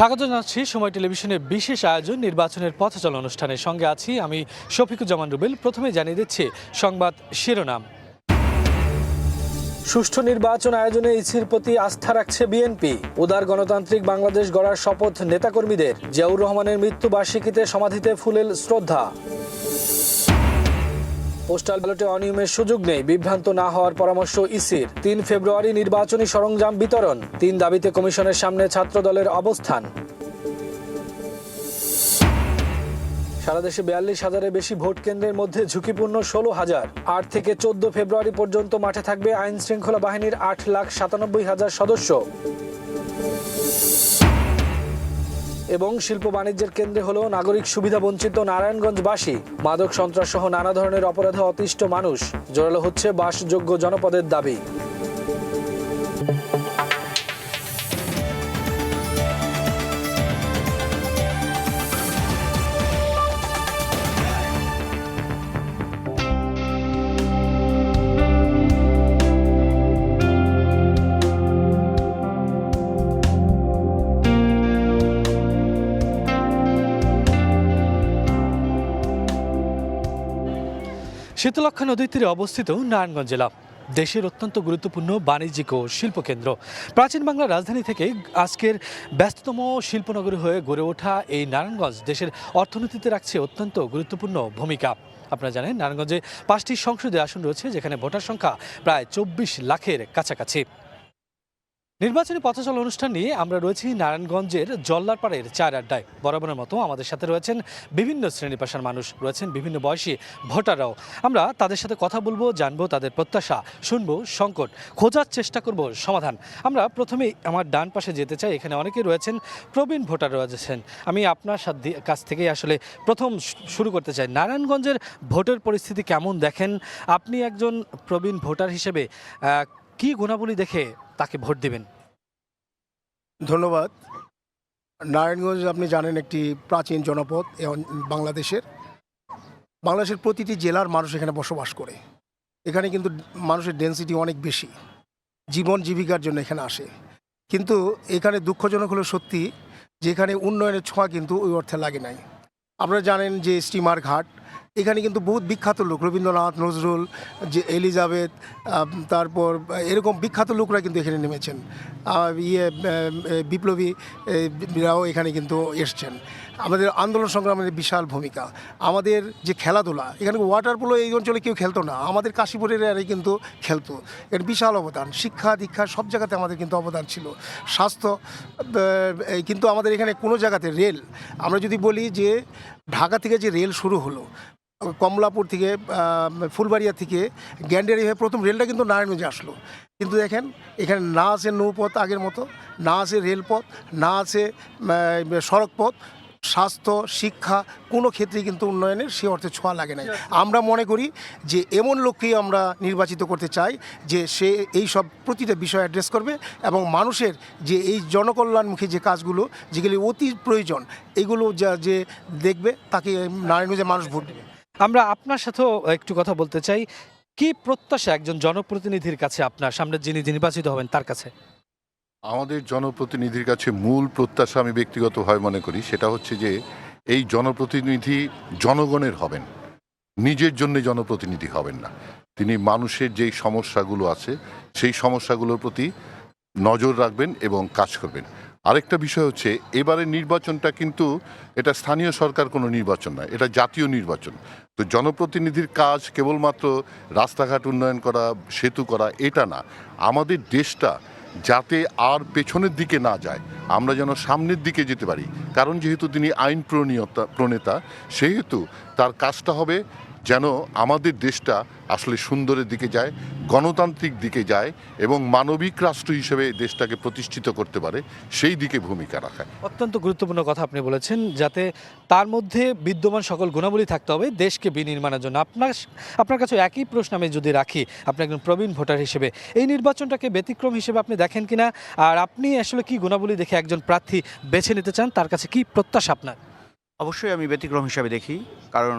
স্বাগত জানাচ্ছি সময় টেলিভিশনের বিশেষ আয়োজন নির্বাচনের পথচলা অনুষ্ঠানের সঙ্গে আছি আমি শফিকুজ্জামান রুবেল। প্রথমে জানিয়ে দিচ্ছি সংবাদ শিরোনাম। সুষ্ঠু নির্বাচন আয়োজনে ইসির প্রতি আস্থা রাখছে বিএনপি। উদার গণতান্ত্রিক বাংলাদেশ গড়ার শপথ নেতাকর্মীদের। জিয়াউর রহমানের মৃত্যুবার্ষিকীতে সমাধিতে ফুলেল শ্রদ্ধা। পোস্টাল ব্যালটে অনিয়মের সুযোগ নেই, বিভ্রান্ত না হওয়ার পরামর্শ ইসির। ৩ ফেব্রুয়ারি নির্বাচনী সরঞ্জাম বিতরণ। ৩ দাবিতে কমিশনের সামনে ছাত্রদলের অবস্থান। সারা দেশে ৪২,০০০-এর বেশি ভোট কেন্দ্রের মধ্যে ঝুঁকিপূর্ণ ১৬,০০০। ৮ থেকে ১৪ ফেব্রুয়ারি পর্যন্ত মাঠে থাকবে আইন শৃঙ্খলা বাহিনীর ৮,৯৭,০০০ সদস্য। এবং শিল্প বাণিজ্যের কেন্দ্রে হলো নাগরিক সুবিধা বঞ্চিত নারায়ণগঞ্জবাসী। মাদক সন্ত্রাস সহ নানা ধরনের অপরাধে অতিষ্ঠ মানুষ। জোরালো হচ্ছে বাসযোগ্য জনপদের দাবি। শীতলক্ষ্যা নদীর তীরে অবস্থিত নারায়ণগঞ্জ জেলা দেশের অত্যন্ত গুরুত্বপূর্ণ বাণিজ্যিক ও শিল্পকেন্দ্র। প্রাচীন বাংলার রাজধানী থেকে আজকের ব্যস্ততম শিল্পনগরী হয়ে গড়ে ওঠা এই নারায়ণগঞ্জ দেশের অর্থনীতিতে রাখছে অত্যন্ত গুরুত্বপূর্ণ ভূমিকা। আপনারা জানেন নারায়ণগঞ্জে 5টি সংসদীয় আসন রয়েছে, যেখানে ভোটার সংখ্যা প্রায় 24 লাখের কাছাকাছি। নির্বাচনী পথচলা অনুষ্ঠান নিয়ে আমরা রয়েছি নারায়ণগঞ্জের জল্লারপাড়ের চায়ের আড্ডায়। বরাবরের মতো আমাদের সাথে রয়েছেন বিভিন্ন শ্রেণী পেশার মানুষ, রয়েছেন বিভিন্ন বয়সী ভোটাররাও। আমরা তাদের সাথে কথা বলবো, জানবো তাদের প্রত্যাশা, শুনবো সংকট, খোঁজার চেষ্টা করব সমাধান। আমরা প্রথমেই আমার ডান পাশে যেতে চাই। এখানে অনেকে রয়েছেন প্রবীণ ভোটার রয়েছেন। আমি আপনার কাছ থেকেই আসলে প্রথম শুরু করতে চাই। নারায়ণগঞ্জের ভোটের পরিস্থিতি কেমন দেখেন? আপনি একজন প্রবীণ ভোটার হিসেবে কি গুণাবলী দেখে তাকে ভোট দিবেন? ধন্যবাদ। নারায়ণগঞ্জ আপনি জানেন একটি প্রাচীন জনপদ বাংলাদেশের প্রতিটি জেলার মানুষ এখানে বসবাস করে। এখানে কিন্তু মানুষের ডেনসিটি অনেক বেশি, জীবন জীবিকার জন্য এখানে আসে। কিন্তু এখানে দুঃখজনক হলো সত্যি যে এখানে উন্নয়নের ছোঁয়া কিন্তু ওই অর্থে লাগে নাই। আপনারা জানেন যে স্টিমার ঘাট, এখানে কিন্তু বহুত বিখ্যাত লোক, রবীন্দ্রনাথ, নজরুল, যে এলিজাবেথ, তারপর এরকম বিখ্যাত লোকরা কিন্তু এখানে নেমেছেন। বিপ্লবীরাও এখানে কিন্তু এসছেন। আমাদের আন্দোলন সংগ্রামের বিশাল ভূমিকা। আমাদের যে খেলাধুলা, এখানে ওয়াটার পোলো এই অঞ্চলে কেউ খেলতো না, আমাদের কাশীপুরের এরাই কিন্তু খেলতো। এর বিশাল অবদান। শিক্ষা দীক্ষা সব জায়গাতে আমাদের কিন্তু অবদান ছিল। স্বাস্থ্য, কিন্তু আমাদের এখানে কোনো জায়গাতে রেল, আমরা যদি বলি যে ঢাকা থেকে যে রেল শুরু হলো, কমলাপুর থেকে ফুলবাড়িয়া থেকে গ্যান্ডারি হয়ে প্রথম রেলটা কিন্তু নারায়ণগঞ্জে আসলো। কিন্তু দেখেন এখানে না আছে নৌপথ আগের মতো, না আছে রেলপথ, না আছে সড়কপথ। স্বাস্থ্য, শিক্ষা কোনো ক্ষেত্রেই কিন্তু উন্নয়নের সে অর্থে ছোঁয়া লাগে নাই। আমরা মনে করি যে এমন লোককেই আমরা নির্বাচিত করতে চাই যে সে এই সব প্রতিটা বিষয় অ্যাড্রেস করবে এবং মানুষের যে এই জনকল্যাণমুখী যে কাজগুলো যেগুলি অতি প্রয়োজন, এগুলো যে দেখবে তাকে নারায়ণগঞ্জের মানুষ ভোট দেবে। আমরা আপনার সাথেও একটু কথা বলতে চাই। কি প্রত্যাশা একজন জনপ্রতিনিধির কাছে, আপনার সামনে যিনি নির্বাচিত হবেন তার কাছে? আমাদের জনপ্রতিনিধির কাছে মূল প্রত্যাশা আমি ব্যক্তিগতভাবে মনে করি সেটা হচ্ছে যে এই জনপ্রতিনিধি জনগণের হবেন, নিজের জন্য জনপ্রতিনিধি হবেন না। তিনি মানুষের যেই সমস্যাগুলো আছে সেই সমস্যাগুলোর প্রতি নজর রাখবেন এবং কাজ করবেন। আরেকটা বিষয় হচ্ছে এবারের নির্বাচনটা কিন্তু এটা স্থানীয় সরকার কোনো নির্বাচন নয়, এটা জাতীয় নির্বাচন। তো জনপ্রতিনিধির কাজ কেবলমাত্র রাস্তাঘাট উন্নয়ন করা, সেতু করা এটা না, আমাদের দেশটা যাতে আর পেছনের দিকে না যায়, আমরা যেন সামনের দিকে যেতে পারি। কারণ যেহেতু তিনি আইন প্রণেতা, সেহেতু তার কাজটা হবে যেন আমাদের দেশটা আসলে সুন্দরের দিকে যায়, গণতান্ত্রিক দিকে যায় এবং মানবিক রাষ্ট্র হিসেবে দেশটাকে প্রতিষ্ঠিত করতে পারে, সেই দিকে ভূমিকা রাখা। অত্যন্ত গুরুত্বপূর্ণ কথা আপনি বলেছেন, যাতে তার মধ্যে বিদ্যমান সকল গুণাবলী থাকতে হবে দেশকে বিনির্মাণের জন্য। আপনার কাছে একই প্রশ্ন আমি যদি রাখি, আপনি একজন প্রবীণ ভোটার হিসেবে এই নির্বাচনটাকে ব্যতিক্রম হিসেবে আপনি দেখেন কিনা, আর আপনি আসলে কি গুণাবলী দেখে একজন প্রার্থী বেছে নিতে চান, তার কাছে কি প্রত্যাশা আপনার? অবশ্যই আমি ব্যতিক্রম হিসাবে দেখি, কারণ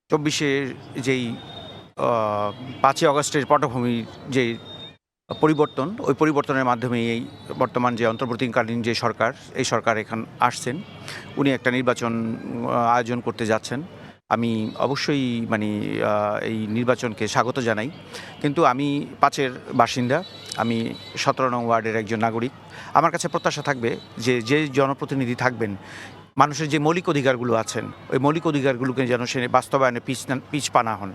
24-এর যেই 5ই আগস্টের পটভূমির যে পরিবর্তন, ওই পরিবর্তনের মাধ্যমে এই বর্তমান যে অন্তর্বর্তীকালীন যে সরকার, এই সরকার এখান আসছেন, উনি একটা নির্বাচন আয়োজন করতে যাচ্ছেন। আমি অবশ্যই এই নির্বাচনকে স্বাগত জানাই, কিন্তু আমি 5-এর বাসিন্দা, আমি 17 নং ওয়ার্ডের একজন নাগরিক। আমার কাছে প্রত্যাশা থাকবে যে যে জনপ্রতিনিধি থাকবেন, মানুষের যে মৌলিক অধিকারগুলো আছেন, ওই মৌলিক অধিকারগুলোকে যেন সে বাস্তবায়নে পিছপা না হন,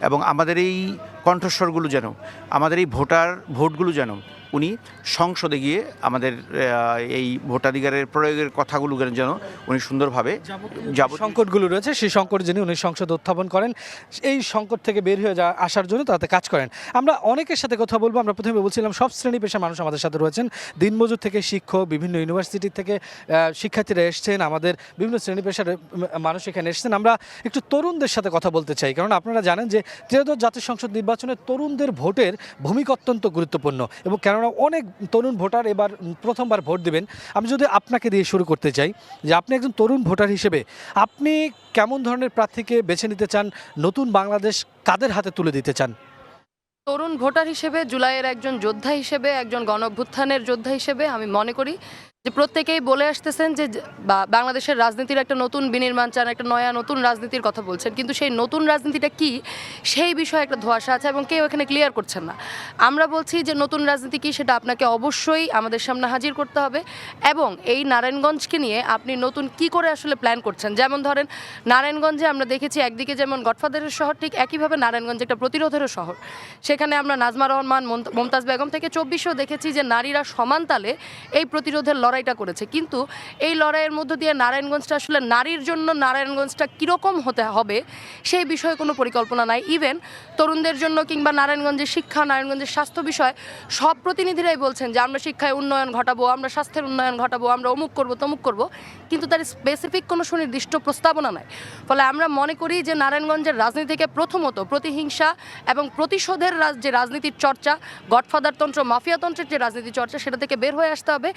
এবং আমাদের এই কণ্ঠস্বরগুলো যেন, আমাদের এই ভোটগুলো যেন উনি সংসদে গিয়ে আমাদের এই ভোটাধিকারের প্রয়োগের কথাগুলো যেন উনি সুন্দরভাবে সংকটগুলো রয়েছে সেই সংকট যিনি উনি সংসদে উত্থাপন করেন, এই সংকট থেকে বের হয়ে আসার জন্য তাতে কাজ করেন। আমরা অনেকের সাথে কথা বলবো। আমরা প্রথমে বলছিলাম সব শ্রেণী পেশার মানুষ আমাদের সাথে রয়েছেন, দিনমজুর থেকে শিক্ষক, বিভিন্ন ইউনিভার্সিটি থেকে শিক্ষার্থীরা এসছেন, আমাদের বিভিন্ন শ্রেণী পেশার মানুষ এখানে এসছেন। আমরা একটু তরুণদের সাথে কথা বলতে চাই, কারণ আপনারা জানেন যে ত্রয়োদশ জাতীয় সংসদ নির্বাচনে তরুণদের ভোটের ভূমিকা অত্যন্ত গুরুত্বপূর্ণ, এবং কেননা অনেক তরুণ ভোটার এবার প্রথমবার ভোট দিবেন। আমি যদি আপনাকে দিয়ে শুরু করতে চাই যে আপনি একজন তরুণ ভোটার হিসেবে আপনি কেমন ধরনের প্রার্থীকে বেছে নিতে চান, নতুন বাংলাদেশ কাদের হাতে তুলে দিতে চান? তরুণ ভোটার হিসেবে, জুলাইয়ের একজন যোদ্ধা হিসেবে, একজন গণঅভ্যুত্থানের যোদ্ধা হিসেবে আমি মনে করি যে প্রত্যেকেই বলে আসতেছেন যে বাংলাদেশের রাজনীতির একটা নতুন বিনির্মাণ চান, একটা নতুন রাজনীতির কথা বলছেন, কিন্তু সেই নতুন রাজনীতিটা কি সেই বিষয়ে একটা ধোঁয়াশা আছে এবং কেউ এখানে ক্লিয়ার করছেন না। আমরা বলছি যে নতুন রাজনীতি কি, সেটা আপনাকে অবশ্যই আমাদের সামনে হাজির করতে হবে, এবং এই নারায়ণগঞ্জকে নিয়ে আপনি নতুন কি করে আসলে প্ল্যান করছেন। যেমন ধরেন, নারায়ণগঞ্জে আমরা দেখেছি একদিকে যেমন গডফাদারের শহর, ঠিক একইভাবে নারায়ণগঞ্জ একটা প্রতিরোধেরও শহর। সেখানে আমরা নাজমা রহমান, মমতাজ বেগম থেকে 24-ও দেখেছি যে নারীরা সমান তালে এই প্রতিরোধের লড়াইটা করেছে, কিন্তু এই লড়াইয়ের মধ্য দিয়ে নারায়ণগঞ্জটা আসলে নারীর জন্য নারায়ণগঞ্জটা কীরকম হতে হবে সেই বিষয়ে কোনো পরিকল্পনা নাই। ইভেন তরুণদের জন্য কিংবা নারায়ণগঞ্জের শিক্ষা, নারায়ণগঞ্জের স্বাস্থ্য বিষয় সব প্রতিনিধিরাই বলছেন যে আমরা শিক্ষায় উন্নয়ন ঘটাবো, আমরা স্বাস্থ্যের উন্নয়ন ঘটাবো, আমরা অমুক করবো তমুক করবো, কিন্তু তার স্পেসিফিক কোনো সুনির্দিষ্ট প্রস্তাবনা নাই। ফলে আমরা মনে করি যে নারায়ণগঞ্জের রাজনীতিকে প্রথমত প্রতিহিংসা এবং প্রতিশোধের যে রাজনীতির চর্চা, গডফাদারতন্ত্র, মাফিয়াতন্ত্রের যে রাজনীতি চর্চা, সেটা থেকে বের হয়ে আসতে হবে,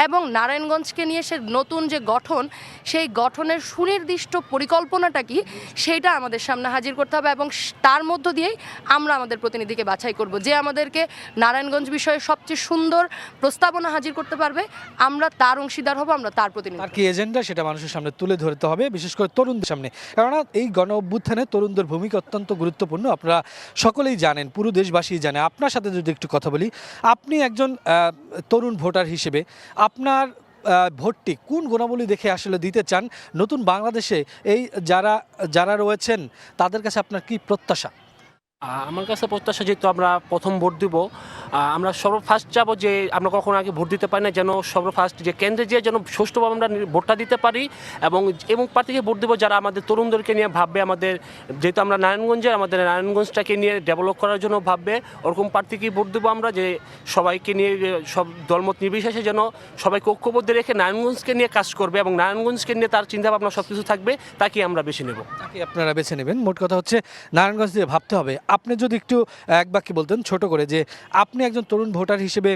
এবং নারায়ণগঞ্জকে নিয়ে সে নতুন যে গঠন, সেই গঠনের সুনির্দিষ্ট পরিকল্পনাটা কি সেইটা আমাদের সামনে হাজির করতে হবে, এবং তার মধ্য দিয়েই আমরা আমাদের প্রতিনিধিকে বাছাই করব যে আমাদেরকে নারায়ণগঞ্জ বিষয়ে সবচেয়ে সুন্দর প্রস্তাবনা হাজির করতে পারবে। আমরা তার অংশীদার হব, আমরা তার প্রতিনিধি। আর কি এজেন্ডা সেটা মানুষের সামনে তুলে ধরতে হবে, বিশেষ করে তরুণদের সামনে, কেননা এই গণ অভ্যুত্থানে তরুণদের ভূমিকা অত্যন্ত গুরুত্বপূর্ণ। আপনারা সকলেই জানেন, পুরো দেশবাসী জানে। আপনার সাথে যদি একটু কথা বলি, আপনি একজন তরুণ ভোটার হিসেবে আপনার ভোটটি কোন গুণাবলী দেখে আসলে দিতে চান নতুন বাংলাদেশে? এই যারা রয়েছেন তাদের কাছে আপনার কি প্রত্যাশা? আমার কাছে প্রত্যাশা, যেহেতু আমরা প্রথম ভোট দিব, আমরা সর্বফার্স্ট যাবো যে আমরা কখনো আগে ভোট দিতে পারি না, যেন সর্বফার্স্ট যে কেন্দ্রে যেয়ে যেন সুষ্ঠুভাবে আমরা ভোটটা দিতে পারি, এবং প্রার্থীকে ভোট দেবো যারা আমাদের তরুণদেরকে নিয়ে ভাববে, আমাদের যেহেতু আমরা নারায়ণগঞ্জের, আমাদের নারায়ণগঞ্জটাকে নিয়ে ডেভেলপ করার জন্য ভাববে, ওরকম প্রার্থীকেই ভোট দেবো আমরা, যে সবাইকে নিয়ে, সব দলমত নির্বিশেষে যেন সবাইকে ঐক্যবদ্ধ রেখে নারায়ণগঞ্জকে নিয়ে কাজ করবে, এবং নারায়ণগঞ্জকে নিয়ে তার চিন্তাভাবনা সব কিছু থাকবে, তাকে আমরা বেছে নেব। তাকে আপনারা বেছে নেবেন। মোট কথা হচ্ছে নারায়ণগঞ্জ দিয়ে ভাবতে হবে। আপনি যদি একটু এক বাক্যে বলতেন ছোট করে, যে আপনি একজন তরুণ ভোটার হিসেবে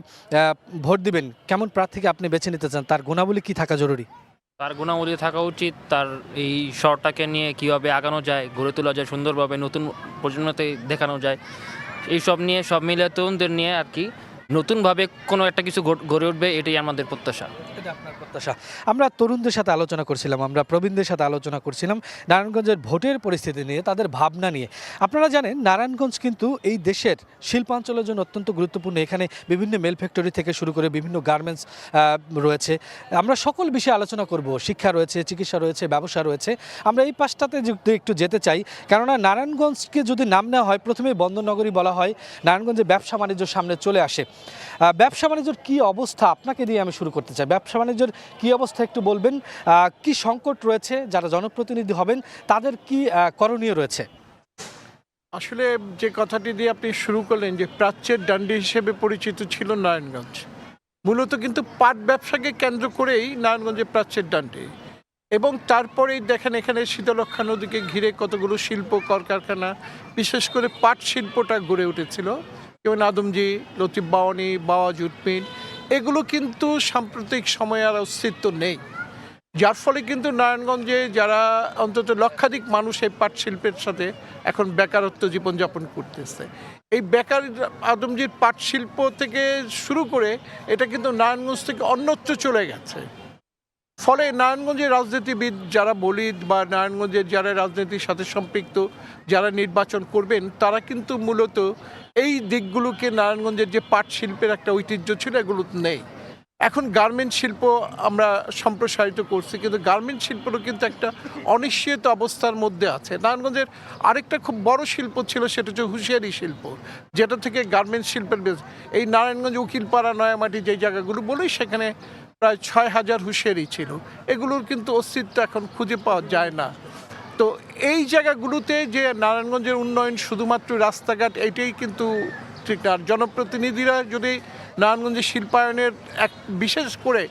ভোট দিবেন, কেমন প্রার্থীকে আপনি বেছে নিতে চান, তার গুণাবলী কি থাকা জরুরি? তার গুণাবলী থাকা উচিত, তার এই শহরটাকে নিয়ে কীভাবে আগানো যায়, গড়ে তোলা যায় সুন্দরভাবে, নতুন প্রজন্মতে দেখানো যায়, এই সব নিয়ে, সব মিলে তরুণদের নিয়ে আর কি নতুনভাবে কোনো একটা কিছু গড়ে উঠবে, এটাই আমাদের প্রত্যাশা। এটা আপনার প্রত্যাশা। আমরা তরুণদের সাথে আলোচনা করছিলাম, আমরা প্রবীণদের সাথে আলোচনা করছিলাম নারায়ণগঞ্জের ভোটের পরিস্থিতি নিয়ে, তাদের ভাবনা নিয়ে। আপনারা জানেন নারায়ণগঞ্জ কিন্তু এই দেশের শিল্পাঞ্চলের জন্য অত্যন্ত গুরুত্বপূর্ণ। এখানে বিভিন্ন মেল ফ্যাক্টরি থেকে শুরু করে বিভিন্ন গার্মেন্টস রয়েছে। আমরা সকল বিষয়ে আলোচনা করব, শিক্ষা রয়েছে, চিকিৎসা রয়েছে, ব্যবসা রয়েছে। আমরা এই পাশটাতে একটু যেতে চাই, কেননা নারায়ণগঞ্জকে যদি নাম নেওয়া হয়, প্রথমেই বন্দরনগরী বলা হয়, নারায়ণগঞ্জে ব্যবসা বাণিজ্য সামনে চলে আসে। ব্যবসা বাণিজ্যর কী অবস্থা, আপনাকে দিয়ে আমি শুরু করতে চাই। ব্যবসা বাণিজ্যের কী অবস্থা একটু বলবেন, কি সংকট রয়েছে, যারা জনপ্রতিনিধি হবেন তাদের কি করণীয় রয়েছে? আসলে যে কথাটি দিয়ে আপনি শুরু করলেন, যে প্রাচ্যের ডান্ডি হিসেবে পরিচিত ছিল নারায়ণগঞ্জ, মূলত কিন্তু পাট ব্যবসাকে কেন্দ্র করেই নারায়ণগঞ্জে প্রাচ্যের ডান্ডি। এবং তারপরেই দেখেন এখানে শীতলক্ষা নদীকে ঘিরে কতগুলো শিল্প কলকারখানা, বিশেষ করে পাট শিল্পটা গড়ে উঠেছিল, যেমন আদমজি, লতিফ বাওয়ানি, বাওয়া জুট মিল, এগুলো কিন্তু সাম্প্রতিক সময়ে আর অস্তিত্ব নেই। যার ফলে কিন্তু নারায়ণগঞ্জে যারা অন্তত লক্ষাধিক মানুষ এই পাট শিল্পের সাথে এখন বেকারত্ব জীবনযাপন করতেছে, এই বেকার আদমজির পাট শিল্প থেকে শুরু করে এটা কিন্তু নারায়ণগঞ্জ থেকে অন্যত্র চলে গেছে। ফলে নারায়ণগঞ্জের রাজনীতিবিদ যারা বলি বা নারায়ণগঞ্জের যারা রাজনীতির সাথে সম্পৃক্ত যারা নির্বাচন করবেন, তারা কিন্তু মূলত এই দিকগুলোকে, নারায়ণগঞ্জের যে পাট শিল্পের একটা ঐতিহ্য ছিল এগুলো নেই। এখন গার্মেন্ট শিল্প আমরা সম্প্রসারিত করছি, কিন্তু গার্মেন্ট শিল্পেরও কিন্তু একটা অনিশ্চিত অবস্থার মধ্যে আছে। নারায়ণগঞ্জের আরেকটা খুব বড় শিল্প ছিল, সেটা হচ্ছে হুঁশিয়ারি শিল্প, যেটা থেকে গার্মেন্ট শিল্পের এই নারায়ণগঞ্জ উকিলপাড়া, নয়ামাটি যে জায়গাগুলো বলি, সেখানে প্রায় 6,000 হুঁশিয়ারি ছিল। এগুলোর কিন্তু অস্তিত্ব এখন খুঁজে পাওয়া যায় না। তো এই জায়গাগুলোতে যে নারায়ণগঞ্জের উন্নয়ন শুধুমাত্র রাস্তাঘাট এটাই কিন্তু ঠিক না। আর জনপ্রতিনিধিরা যদি নারায়ণগঞ্জের শিল্পায়নের এক বিশেষ করে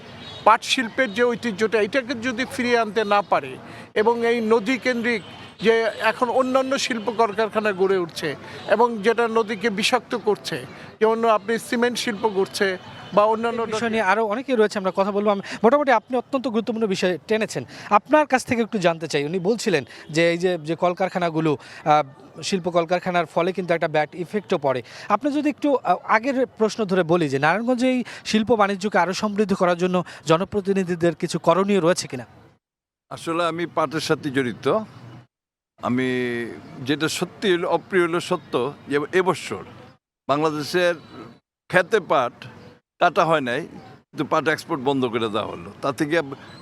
পাট শিল্পের যে ঐতিহ্যটা, এটাকে যদি ফিরিয়ে আনতে না পারে এবং এই নদী কেন্দ্রিক যে এখন অন্যান্য শিল্প কলকারখানা গড়ে উঠছে এবং যেটা নদীকে বিষাক্ত করছে, যেমন আপনি সিমেন্ট শিল্প করছে বা অন্যান্য বিষয় নিয়ে আরও অনেকেই রয়েছে, আমরা কথা বলবো। মোটামুটি আপনি অত্যন্ত গুরুত্বপূর্ণ বিষয় টেনেছেন। আপনার কাছ থেকে একটু জানতে চাই, উনি বলছিলেন যে এই যে কলকারখানাগুলো, শিল্প কলকারখানার ফলে কিন্তু একটা ব্যাড ইফেক্টও পড়ে। আপনি যদি একটু আগের প্রশ্ন ধরে বলি যে নারায়ণগঞ্জে এই শিল্প বাণিজ্যকে আরও সমৃদ্ধ করার জন্য জনপ্রতিনিধিদের কিছু করণীয় রয়েছে কিনা? আসলে আমি পাটের সাথে জড়িত। আমি যেটা সত্যি হলো, অপ্রিয় হলো সত্য, যে এবছর বাংলাদেশের খেতে পাট কাটা হয় নাই, কিন্তু পাট এক্সপোর্ট বন্ধ করে দেওয়া হলো। তা থেকে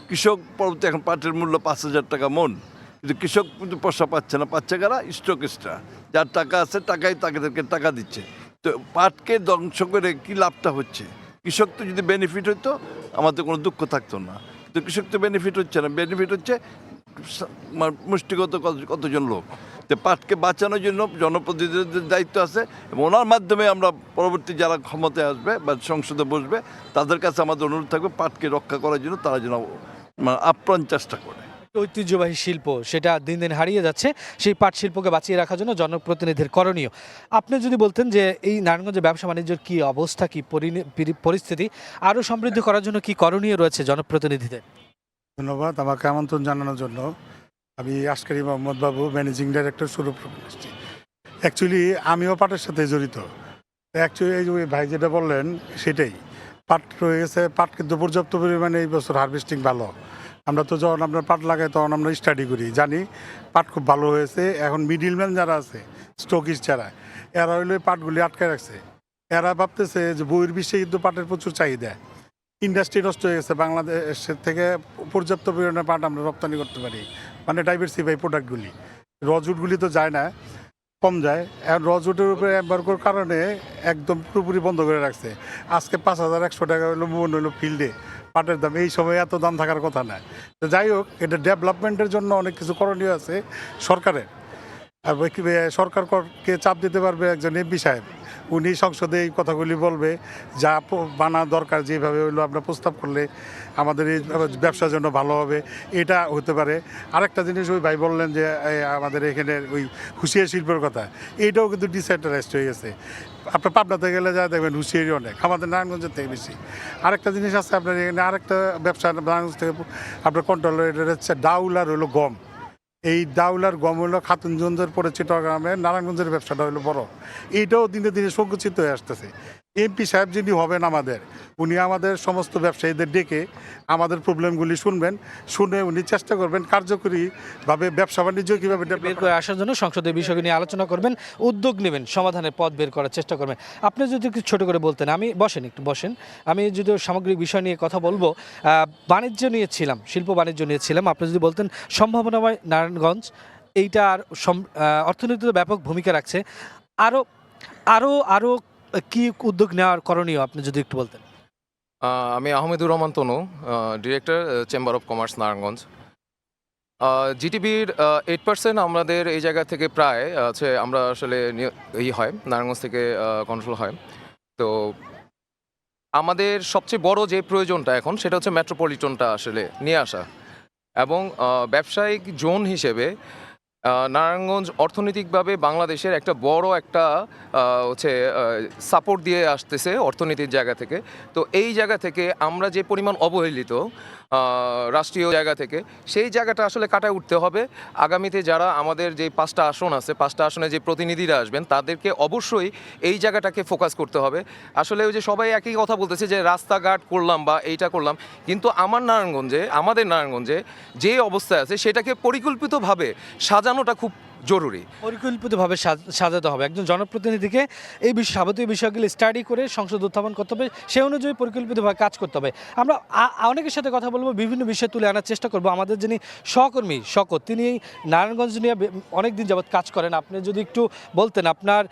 কৃষক পরবর্তী এখন পাটের মূল্য 5,000 টাকা মন, কিন্তু কৃষক কিন্তু পয়সা পাচ্ছে না। পাচ্ছে কারা? স্টকিস্টরা। যার টাকা আছে টাকাই তাদেরকে টাকা দিচ্ছে। তো পাটকে ধ্বংস করে কি লাভটা হচ্ছে? কৃষক তো যদি বেনিফিট হতো আমাদের কোনো দুঃখ থাকতো না, কিন্তু কৃষক তো বেনিফিট হচ্ছে না। বেনিফিট হচ্ছে মুষ্টিগত কতজন লোক। তো পাটকে বাঁচানোর জন্য জনপ্রতিনিধিদের দায়িত্ব আছে এবং ওনার মাধ্যমে আমরা পরবর্তী যারা ক্ষমতায় আসবে বা সংসদে বসবে তাদের কাছে আমাদের অনুরোধ থাকবে পাটকে রক্ষা করার জন্য তারা যেন আপ্রাণ চেষ্টা করে। ঐতিহ্যবাহী শিল্প সেটা দিন দিন হারিয়ে যাচ্ছে, সেই পাট শিল্পকে বাঁচিয়ে রাখার জন্য জনপ্রতিনিধির করণীয়। আপনি যদি বলতেন যে এই নারায়ণগঞ্জের ব্যবসা বাণিজ্যের কী অবস্থা, কী পরিস্থিতি, আরও সমৃদ্ধ করার জন্য কী করণীয় রয়েছে জনপ্রতিনিধিদের? ধন্যবাদ আমাকে আমন্ত্রণ জানানোর জন্য। আমি আশকারি মোহাম্মদ বাবু, ম্যানেজিং ডাইরেক্টর সুরভ ইন্ডাস্ট্রি। অ্যাকচুয়ালি আমিও পাটের সাথে জড়িত। অ্যাকচুয়ালি এই যে ভাই যেটা বললেন সেটাই, পাট রয়ে গেছে। পাট কিন্তু পর্যাপ্ত পরিমাণে এই বছর হারভেস্টিং ভালো। আমরা তো যখন আমরা পাট লাগাই তখন আমরা স্টাডি করি, জানি পাট খুব ভালো হয়েছে। এখন মিডিলম্যান যারা আছে, স্টকিস্ট যারা, এরা হইলে পাটগুলি আটকে রাখছে। এরা ভাবতেছে যে বইয়ের বিশ্বে কিন্তু পাটের প্রচুর চাহিদা, ইন্ডাস্ট্রি নষ্ট হয়ে গেছে, বাংলাদেশের থেকে পর্যাপ্ত পরিমাণে পাট আমরা রপ্তানি করতে পারি, মানে ডাইভার্সিফাই প্রোডাক্টগুলি। রজুটগুলি তো যায় না, কম যায়। এখন রজুটের উপরে এম্বার্গোর কারণে একদম পুরোপুরি বন্ধ করে রাখছে। আজকে 5,100 টাকা হইলো মন হইলো ফিল্ডে পাটের দাম, এই সময় এত দাম থাকার কথা না। তো যাই হোক, এটা ডেভেলপমেন্টের জন্য অনেক কিছু করণীয় আছে সরকারের। আর সরকারকে চাপ দিতে পারবে একজন এমপি সাহেব, উনি সংসদে এই কথাগুলি বলবে, যা বানা দরকার যেভাবে হইলো আমরা প্রস্তাব করলে আমাদের এই ব্যবসার জন্য ভালো হবে, এটা হতে পারে। আরেকটা জিনিস ওই ভাই বললেন যে আমাদের এখানে ওই হুঁশিয়ারি শিল্পের কথা, এইটাও কিন্তু ডিসেন্ট্রালাইজড হয়ে গেছে। আপনার পাবনাতে গেলে যা দেখবেন হুঁশিয়ারি অনেক, আমাদের নারায়ণগঞ্জের থেকে বেশি। আরেকটা জিনিস আছে আপনার এখানে, আরেকটা ব্যবসা নারায়ণগঞ্জ থেকে আপনার কন্ট্রোল, এটা হচ্ছে ডাউল আর হইলো গম। এই ডাউলার গম হলো খাতুনগঞ্জের পরে চিটাগাংয়ে, নারায়ণগঞ্জের ব্যবসাটা হলো বড়। এইটাও দিনে দিনে সংকুচিত হয়ে আসতেছে। এমপি সাহেব যিনি হবেন আমাদের, উনি আমাদের সমস্ত ব্যবসায়ীদের ডেকে আমাদের প্রবলেমগুলি শুনবেন, শুনে উনি চেষ্টা করবেন কার্যকরীভাবে ব্যবসা বাণিজ্য কীভাবে বের করে আসার জন্য সংসদের বিষয়গুলো নিয়ে আলোচনা করবেন, উদ্যোগ নেবেন, সমাধানের পথ বের করার চেষ্টা করবেন। আপনি যদি একটু ছোটো করে বলতেন, একটু বসেন, আমি যদি সামগ্রিক বিষয় নিয়ে কথা বলবো, বাণিজ্য নিয়েছিলাম, শিল্প বাণিজ্য নিয়েছিলাম। আপনি যদি বলতেন সম্ভাবনাময় নারায়ণগঞ্জ, এইটার অর্থনীতিতে ব্যাপক ভূমিকা রাখছে, আরও আরও আরও কি উদ্যোগ নেওয়ার করণীয় আপনি যদি একটু বলতেন। আমি Ahmedur Rahman Tanu, director, chamber of commerce Narayanganj. জিটিবির 8% আমাদের এই জায়গা থেকে প্রায় আছে, আমরা আসলে হয় নারায়ণগঞ্জ থেকে কন্ট্রোল হয়। তো আমাদের সবচেয়ে বড় যে প্রয়োজনটা এখন সেটা হচ্ছে মেট্রোপলিটনটা আসলে নিয়ে আসা, এবং ব্যবসায়িক জোন হিসেবে নারায়ণগঞ্জ অর্থনৈতিকভাবে বাংলাদেশের একটা বড় একটা সাপোর্ট দিয়ে আসতেছে অর্থনীতির জায়গা থেকে। তো এই জায়গা থেকে আমরা যে পরিমাণ অবহেলিত, রাষ্ট্রীয় জায়গা থেকে, সেই জায়গাটা আসলে কাটায় উঠতে হবে। আগামীতে যারা আমাদের যে 5টা আসন আছে, 5টা আসনে যে প্রতিনিধিরা আসবেন তাদেরকে অবশ্যই এই জায়গাটাকে ফোকাস করতে হবে। আসলে ওই যে সবাই একই কথা বলতেছে যে রাস্তাঘাট করলাম বা এইটা করলাম, কিন্তু আমাদের নারায়ণগঞ্জে যে অবস্থায় আছে সেটাকে পরিকল্পিতভাবে সাজানোটা খুব জরুরি। পরিকল্পিতভাবে সাজাতে হবে। একজন জনপ্রতিনিধিকে এই যাবতীয় বিষয়গুলো স্টাডি করে সংসদ উত্থাপন করতে হবে, সে অনুযায়ী পরিকল্পিতভাবে কাজ করতে হবে। আমরা অনেকের সাথে কথা বলবো, বিভিন্ন বিষয় তুলে আনার চেষ্টা করব। আমাদের যিনি সহকর্মী শকত, তিনি এই নারায়ণগঞ্জ নিয়ে অনেক দিন যাবৎ কাজ করেন। আপনি যদি একটু বলতেন আপনার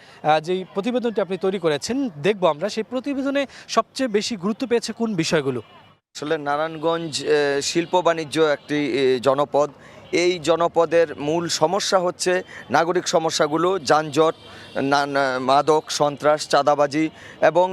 যেই প্রতিবেদনটি আপনি তৈরি করেছেন, দেখব আমরা সেই প্রতিবেদনে সবচেয়ে বেশি গুরুত্ব পেয়েছে কোন বিষয়গুলো? আসলে নারায়ণগঞ্জ শিল্প বাণিজ্য একটি জনপদ। এই জনপদের মূল সমস্যা হচ্ছে নাগরিক সমস্যাগুলো, যানজট, মাদক, সন্ত্রাস, চাঁদাবাজি এবং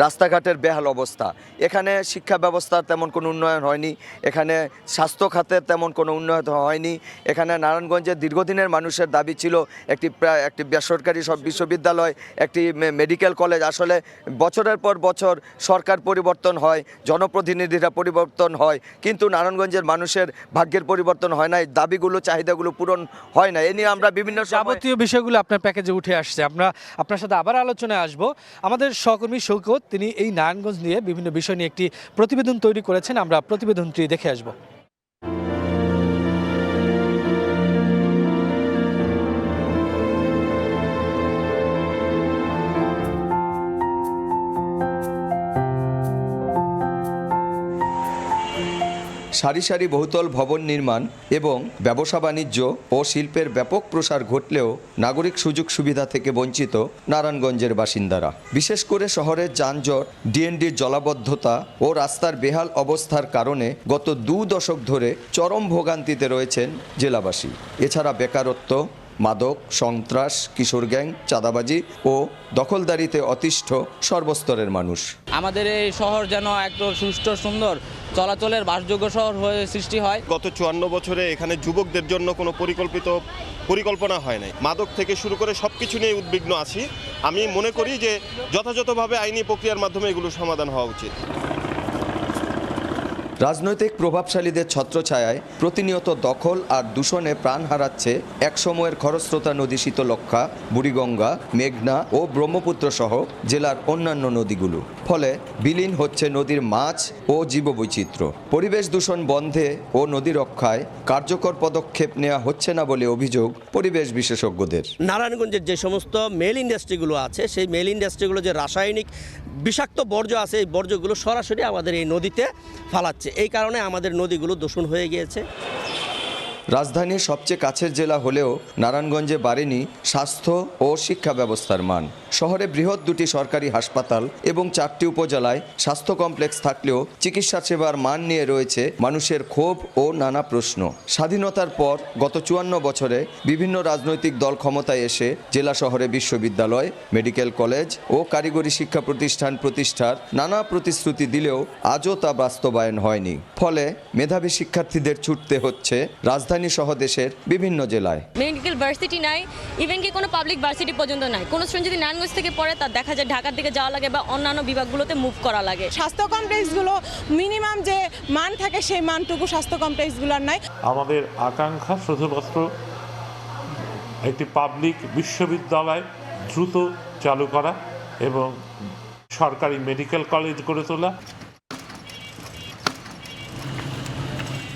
রাস্তাঘাটের বেহাল অবস্থা। এখানে শিক্ষা ব্যবস্থার তেমন কোনো উন্নয়ন হয়নি, এখানে স্বাস্থ্য খাতের তেমন কোনো উন্নয়ন হয়নি। এখানে নারায়ণগঞ্জের দীর্ঘদিনের মানুষের দাবি ছিল একটি বেসরকারি সব বিশ্ববিদ্যালয়, একটি মেডিকেল কলেজ। আসলে বছরের পর বছর সরকার পরিবর্তন হয়, জনপ্রতিনিধিরা পরিবর্তন হয়, কিন্তু নারায়ণগঞ্জের মানুষের ভাগ্যের পরিবর্তন হয় না, এই দাবিগুলো চাহিদাগুলো পূরণ হয় না। এ নিয়ে আমরা বিভিন্ন যাবতীয় বিষয়গুলো আপনার প্যাকেজে উঠে আসছে। আমরা আপনার সাথে আবার আলোচনায় আসব। আমাদের সহকর্মী শৌকত, তিনি এই নারায়ণগঞ্জ নিয়ে বিভিন্ন বিষয় নিয়ে একটি প্রতিবেদন তৈরি করেছেন। আমরা প্রতিবেদনটি দেখে আসব। সারি সারি বহুতল ভবন নির্মাণ এবং ব্যবসা বাণিজ্য ও শিল্পের ব্যাপক প্রসার ঘটলেও নাগরিক সুযোগ সুবিধা থেকে বঞ্চিত নারায়ণগঞ্জের বাসিন্দারা। বিশেষ করে শহরের যানজট, ডিএনডির জলাবদ্ধতা ও রাস্তার বেহাল অবস্থার কারণে গত 2 দশক ধরে চরম ভোগান্তিতে রয়েছেন জেলাবাসী। এছাড়া বেকারত্ব, মাদক, সন্ত্রাস, কিশোর গ্যাং, চাঁদাবাজি ও দখলদারিতে অতিষ্ঠ সর্বস্তরের মানুষ। আমাদের এই শহর যেন একটু সুষ্ঠু সুন্দর চলাচলের বাসযোগ্য শহর হয়ে সৃষ্টি হয়। গত 54 বছরে এখানে যুবকদের জন্য কোনো পরিকল্পনা হয় নাই। মাদক থেকে শুরু করে সব কিছু নিয়ে উদ্বিগ্ন আছি। আমি মনে করি যে যথাযথভাবে আইনি প্রক্রিয়ার মাধ্যমে এগুলো সমাধান হওয়া উচিত। রাজনৈতিক প্রভাবশালীদের ছত্রছায়ায় প্রতিনিয়ত দখল আর দূষণে প্রাণ হারাচ্ছে একসময়ের খরস্রোতা নদী শীতলক্ষ্যা, বুড়িগঙ্গা, মেঘনা ও ব্রহ্মপুত্র সহ জেলার অন্যান্য নদীগুলো। ফলে বিলীন হচ্ছে নদীর মাছ ও জীববৈচিত্র্য। পরিবেশ দূষণ বন্ধে ও নদী রক্ষায় কার্যকর পদক্ষেপ নেওয়া হচ্ছে না বলে অভিযোগ পরিবেশ বিশেষজ্ঞদের। নারায়ণগঞ্জের যে সমস্ত মেল ইন্ডাস্ট্রিগুলো আছে, সেই মেল ইন্ডাস্ট্রিগুলো যে রাসায়নিক বিষাক্ত বর্জ্য আছে, এই বর্জ্যগুলো সরাসরি আমাদের এই নদীতে ফালাচ্ছে। এই কারণে আমাদের নদীগুলো দূষণ হয়ে গিয়েছে। রাজধানীর সবচেয়ে কাছের জেলা হলেও নারায়ণগঞ্জে বাড়েনি স্বাস্থ্য ও শিক্ষা ব্যবস্থার মান। শহরে বৃহৎ 2টি সরকারি হাসপাতাল এবং 4টি উপজেলায় স্বাস্থ্য কমপ্লেক্স থাকলেও চিকিৎসা সেবার মান নিয়ে রয়েছে মানুষের ক্ষোভ ও নানা প্রশ্ন। স্বাধীনতার পর গত 54 বছরে বিভিন্ন রাজনৈতিক দল ক্ষমতায় এসে জেলা শহরে বিশ্ববিদ্যালয়, মেডিকেল কলেজ ও কারিগরি শিক্ষা প্রতিষ্ঠান প্রতিষ্ঠার নানা প্রতিশ্রুতি দিলেও আজও তা বাস্তবায়ন হয়নি। ফলে মেধাবী শিক্ষার্থীদের ছুটতে হচ্ছে রাজধানী সহ দেশের বিভিন্ন জেলায়। মেডিকেল ভার্সিটি নাই, ইভেন কি কোনো পাবলিক ভার্সিটি পর্যন্ত নাই। কোনো স্টুডেন্ট যদি নারায়ণগঞ্জ থেকে পড়ে, তার দেখা যায় ঢাকার দিকে যাওয়া লাগে বা অন্যান্য বিভাগগুলোতে মুভ করা লাগে। স্বাস্থ্য কমপ্লেক্সগুলো মিনিমাম যে মান থাকে সেই মানটুকু স্বাস্থ্য কমপ্লেক্সগুলোর নাই। আমাদের আকাঙ্ক্ষা শুধুমাত্র একটি পাবলিক বিশ্ববিদ্যালয় দ্রুত চালু করা এবং সরকারি মেডিকেল কলেজ গড়ে তোলা।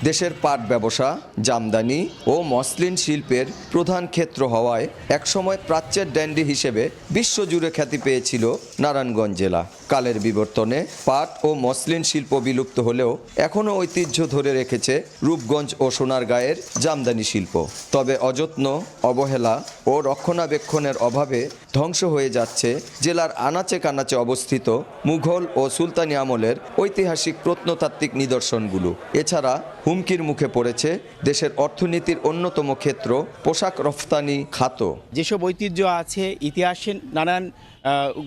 দেশের পাট ব্যবসা, জামদানি ও মসলিন শিল্পের প্রধান ক্ষেত্র হওয়ায় একসময় প্রাচ্যের ড্যান্ডি হিসেবে বিশ্বজুড়ে খ্যাতি পেয়েছিল নারায়ণগঞ্জ জেলা। কালের বিবর্তনে পাট ও মসলিন শিল্প বিলুপ্ত হলেও এখনও ঐতিহ্য ধরে রেখেছে রূপগঞ্জ ও সোনারগাঁয়ের জামদানি শিল্প। তবে অযত্ন, অবহেলা ও রক্ষণাবেক্ষণের অভাবে ধ্বংস হয়ে যাচ্ছে জেলার আনাচে কানাচে অবস্থিত মুঘল ও সুলতানি আমলের ঐতিহাসিক প্রত্নতাত্ত্বিক নিদর্শনগুলো। এছাড়া হুমকির মুখে পড়েছে দেশের অর্থনীতির অন্যতম ক্ষেত্র পোশাক রফতানি খাত। যেসব ঐতিহ্য আছে, ইতিহাসের নানান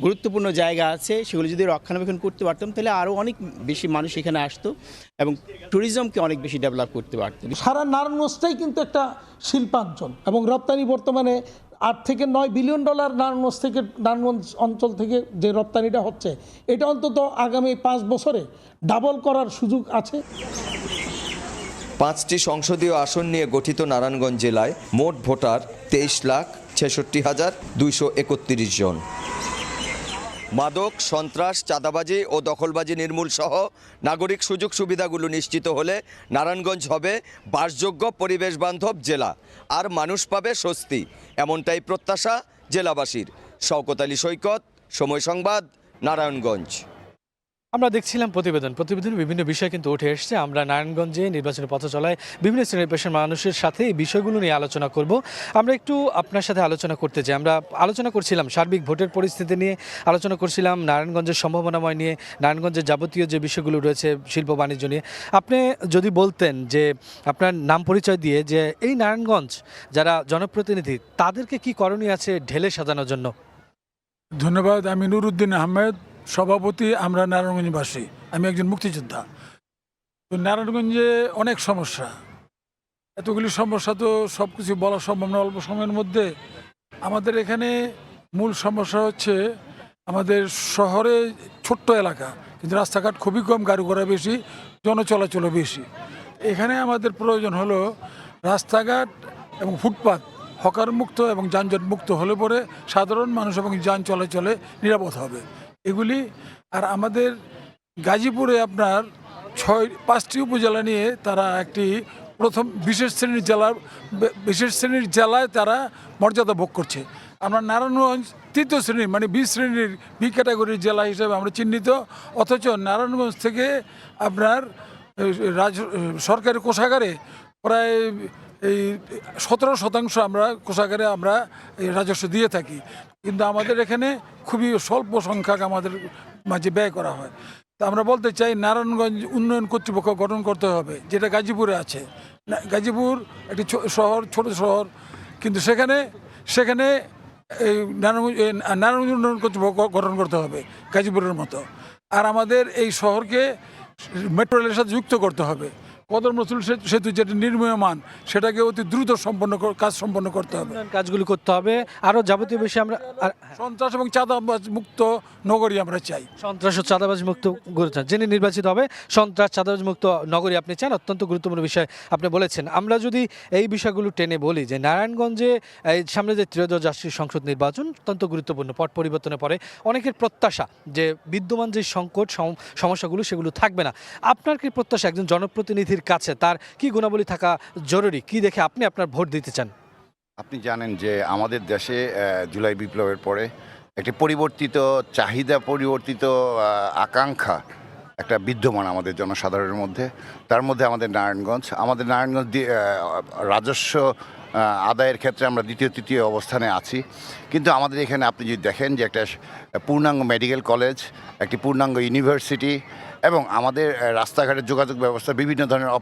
গুরুত্বপূর্ণ জায়গা আছে, সেগুলো যদি রক্ষণাবেক্ষণ করতে পারতাম তাহলে আরও অনেক বেশি মানুষ এখানে আসতো এবং ট্যুরিজমকে অনেক বেশি ডেভেলপ করতে পারতাম। সারা নারায়ণগঞ্জটাই কিন্তু একটা শিল্পাঞ্চল এবং রপ্তানি বর্তমানে 8 থেকে 9 বিলিয়ন ডলার নারায়ণগঞ্জ অঞ্চল থেকে যে রপ্তানিটা হচ্ছে, এটা অন্তত আগামী 5 বছরে ডাবল করার সুযোগ আছে। 5টি সংসদীয় আসন নিয়ে গঠিত নারায়ণগঞ্জ জেলায় মোট ভোটার 23,66,231 জন। মাদক, সন্ত্রাস, চাঁদাবাজি ও দখলবাজি নির্মূল সহ নাগরিক সুযোগ সুবিধাগুলো নিশ্চিত হলে নারায়ণগঞ্জ হবে বাসযোগ্য পরিবেশ বান্ধব জেলা, আর মানুষ পাবে স্বস্তি, এমনটাই প্রত্যাশা জেলাবাসীর। শওকত আলী সৈকত, সময় সংবাদ, নারায়ণগঞ্জ। আমরা দেখছিলাম প্রতিবেদনে বিভিন্ন বিষয় কিন্তু উঠে এসছে। আমরা নারায়ণগঞ্জে নির্বাচনের পথ চলায় বিভিন্ন শ্রেণীর পেশার মানুষের সাথে এই বিষয়গুলো নিয়ে আলোচনা করব। আমরা একটু আপনার সাথে আলোচনা করতে চাই। আমরা আলোচনা করছিলাম সার্বিক ভোটের পরিস্থিতি নিয়ে, আলোচনা করছিলাম নারায়ণগঞ্জের সম্ভাবনাময় নিয়ে, নারায়ণগঞ্জের যাবতীয় যে বিষয়গুলো রয়েছে শিল্প বাণিজ্য নিয়ে। আপনি যদি বলতেন যে আপনার নাম পরিচয় দিয়ে যে এই নারায়ণগঞ্জ যারা জনপ্রতিনিধি তাদেরকে কি করণীয় আছে ঢেলে সাজানোর জন্য? ধন্যবাদ। আমি নুরুদ্দিন আহমেদ, সভাপতি আমরা নারায়ণগঞ্জবাসী। আমি একজন মুক্তিযোদ্ধা। তো নারায়ণগঞ্জে অনেক সমস্যা, এতগুলি সমস্যা তো সব কিছু বলা সম্ভব না অল্প সময়ের মধ্যে। আমাদের এখানে মূল সমস্যা হচ্ছে আমাদের শহরে ছোট্ট এলাকা, কিন্তু রাস্তাঘাট খুবই কম, গাড়ি ঘোড়া বেশি, জনচলাচলও বেশি। এখানে আমাদের প্রয়োজন হলো রাস্তাঘাট এবং ফুটপাত হকার মুক্ত এবং যানজট মুক্ত হলে পরে সাধারণ মানুষ এবং যান চলাচলে নিরাপদ হবে এগুলি। আর আমাদের গাজীপুরে আপনার 5টি উপজেলা নিয়ে তারা একটি প্রথম বিশেষ শ্রেণীর জেলায় তারা মর্যাদা ভোগ করছে। আমরা নারায়ণগঞ্জ 3য় শ্রেণীর মানে বি শ্রেণীর বি ক্যাটাগরির জেলা হিসেবে আমরা চিহ্নিত, অথচ নারায়ণগঞ্জ থেকে আপনার সরকারি কোষাগারে প্রায় এই 17% আমরা কোষাগারে আমরা এই রাজস্ব দিয়ে থাকি, কিন্তু আমাদের এখানে খুবই স্বল্প সংখ্যক আমাদের মাঝে ব্যয় করা হয়। তা আমরা বলতে চাই নারায়ণগঞ্জ উন্নয়ন কর্তৃপক্ষ গঠন করতে হবে, যেটা গাজীপুরে আছে। গাজীপুর একটি শহর, ছোট শহর, কিন্তু সেখানে এই নারায়ণগঞ্জ উন্নয়ন কর্তৃপক্ষ গঠন করতে হবে গাজীপুরের মতো। আর আমাদের এই শহরকে মেট্রো রেলের সাথে যুক্ত করতে হবে। কদম রসুল সেতু যেটা নির্মীয়মান, সেটাকে অতি দ্রুত কাজ সম্পন্ন করতে হবে, কাজগুলো করতে হবে। আরও যাবতীয় বিষয়ে আমরা সন্ত্রাস এবং চাঁদাবাজ মুক্ত নগরী আমরা চাই। সন্ত্রাস ও চাঁদাবাজ মুক্ত চান, যিনি নির্বাচিত হবে সন্ত্রাস চাঁদাবাজ মুক্ত নগরী আপনি চান, অত্যন্ত গুরুত্বপূর্ণ বিষয় আপনি বলেছেন। আমরা যদি এই বিষয়গুলো টেনে বলি যে নারায়ণগঞ্জে এই সামনে যে ত্রয়োদশ জাতীয় সংসদ নির্বাচন অত্যন্ত গুরুত্বপূর্ণ, পট পরিবর্তনের পরে অনেকের প্রত্যাশা যে বিদ্যমান যে সংকট সমস্যাগুলো সেগুলো থাকবে না। আপনার কি প্রত্যাশা একজন জনপ্রতিনিধির কাছে তার কি গুণাবলী থাকা জরুরি, কি দেখে আপনি আপনার ভোট দিতে চান? আপনি জানেন যে আমাদের দেশে জুলাই বিপ্লবের পরে একটি পরিবর্তিত চাহিদা, পরিবর্তিত আকাঙ্ক্ষা একটা বিদ্যমান আমাদের জনসাধারণের মধ্যে। তার মধ্যে আমাদের নারায়ণগঞ্জ রাজস্ব আদায়ের ক্ষেত্রে আমরা দ্বিতীয় তৃতীয় অবস্থানে আছি, কিন্তু আমাদের এখানে আপনি যদি দেখেন যে একটা পূর্ণাঙ্গ মেডিকেল কলেজ, একটি পূর্ণাঙ্গ ইউনিভার্সিটি এবং আমাদের রাস্তাঘাটের যোগাযোগ ব্যবস্থা বিভিন্ন ধরনের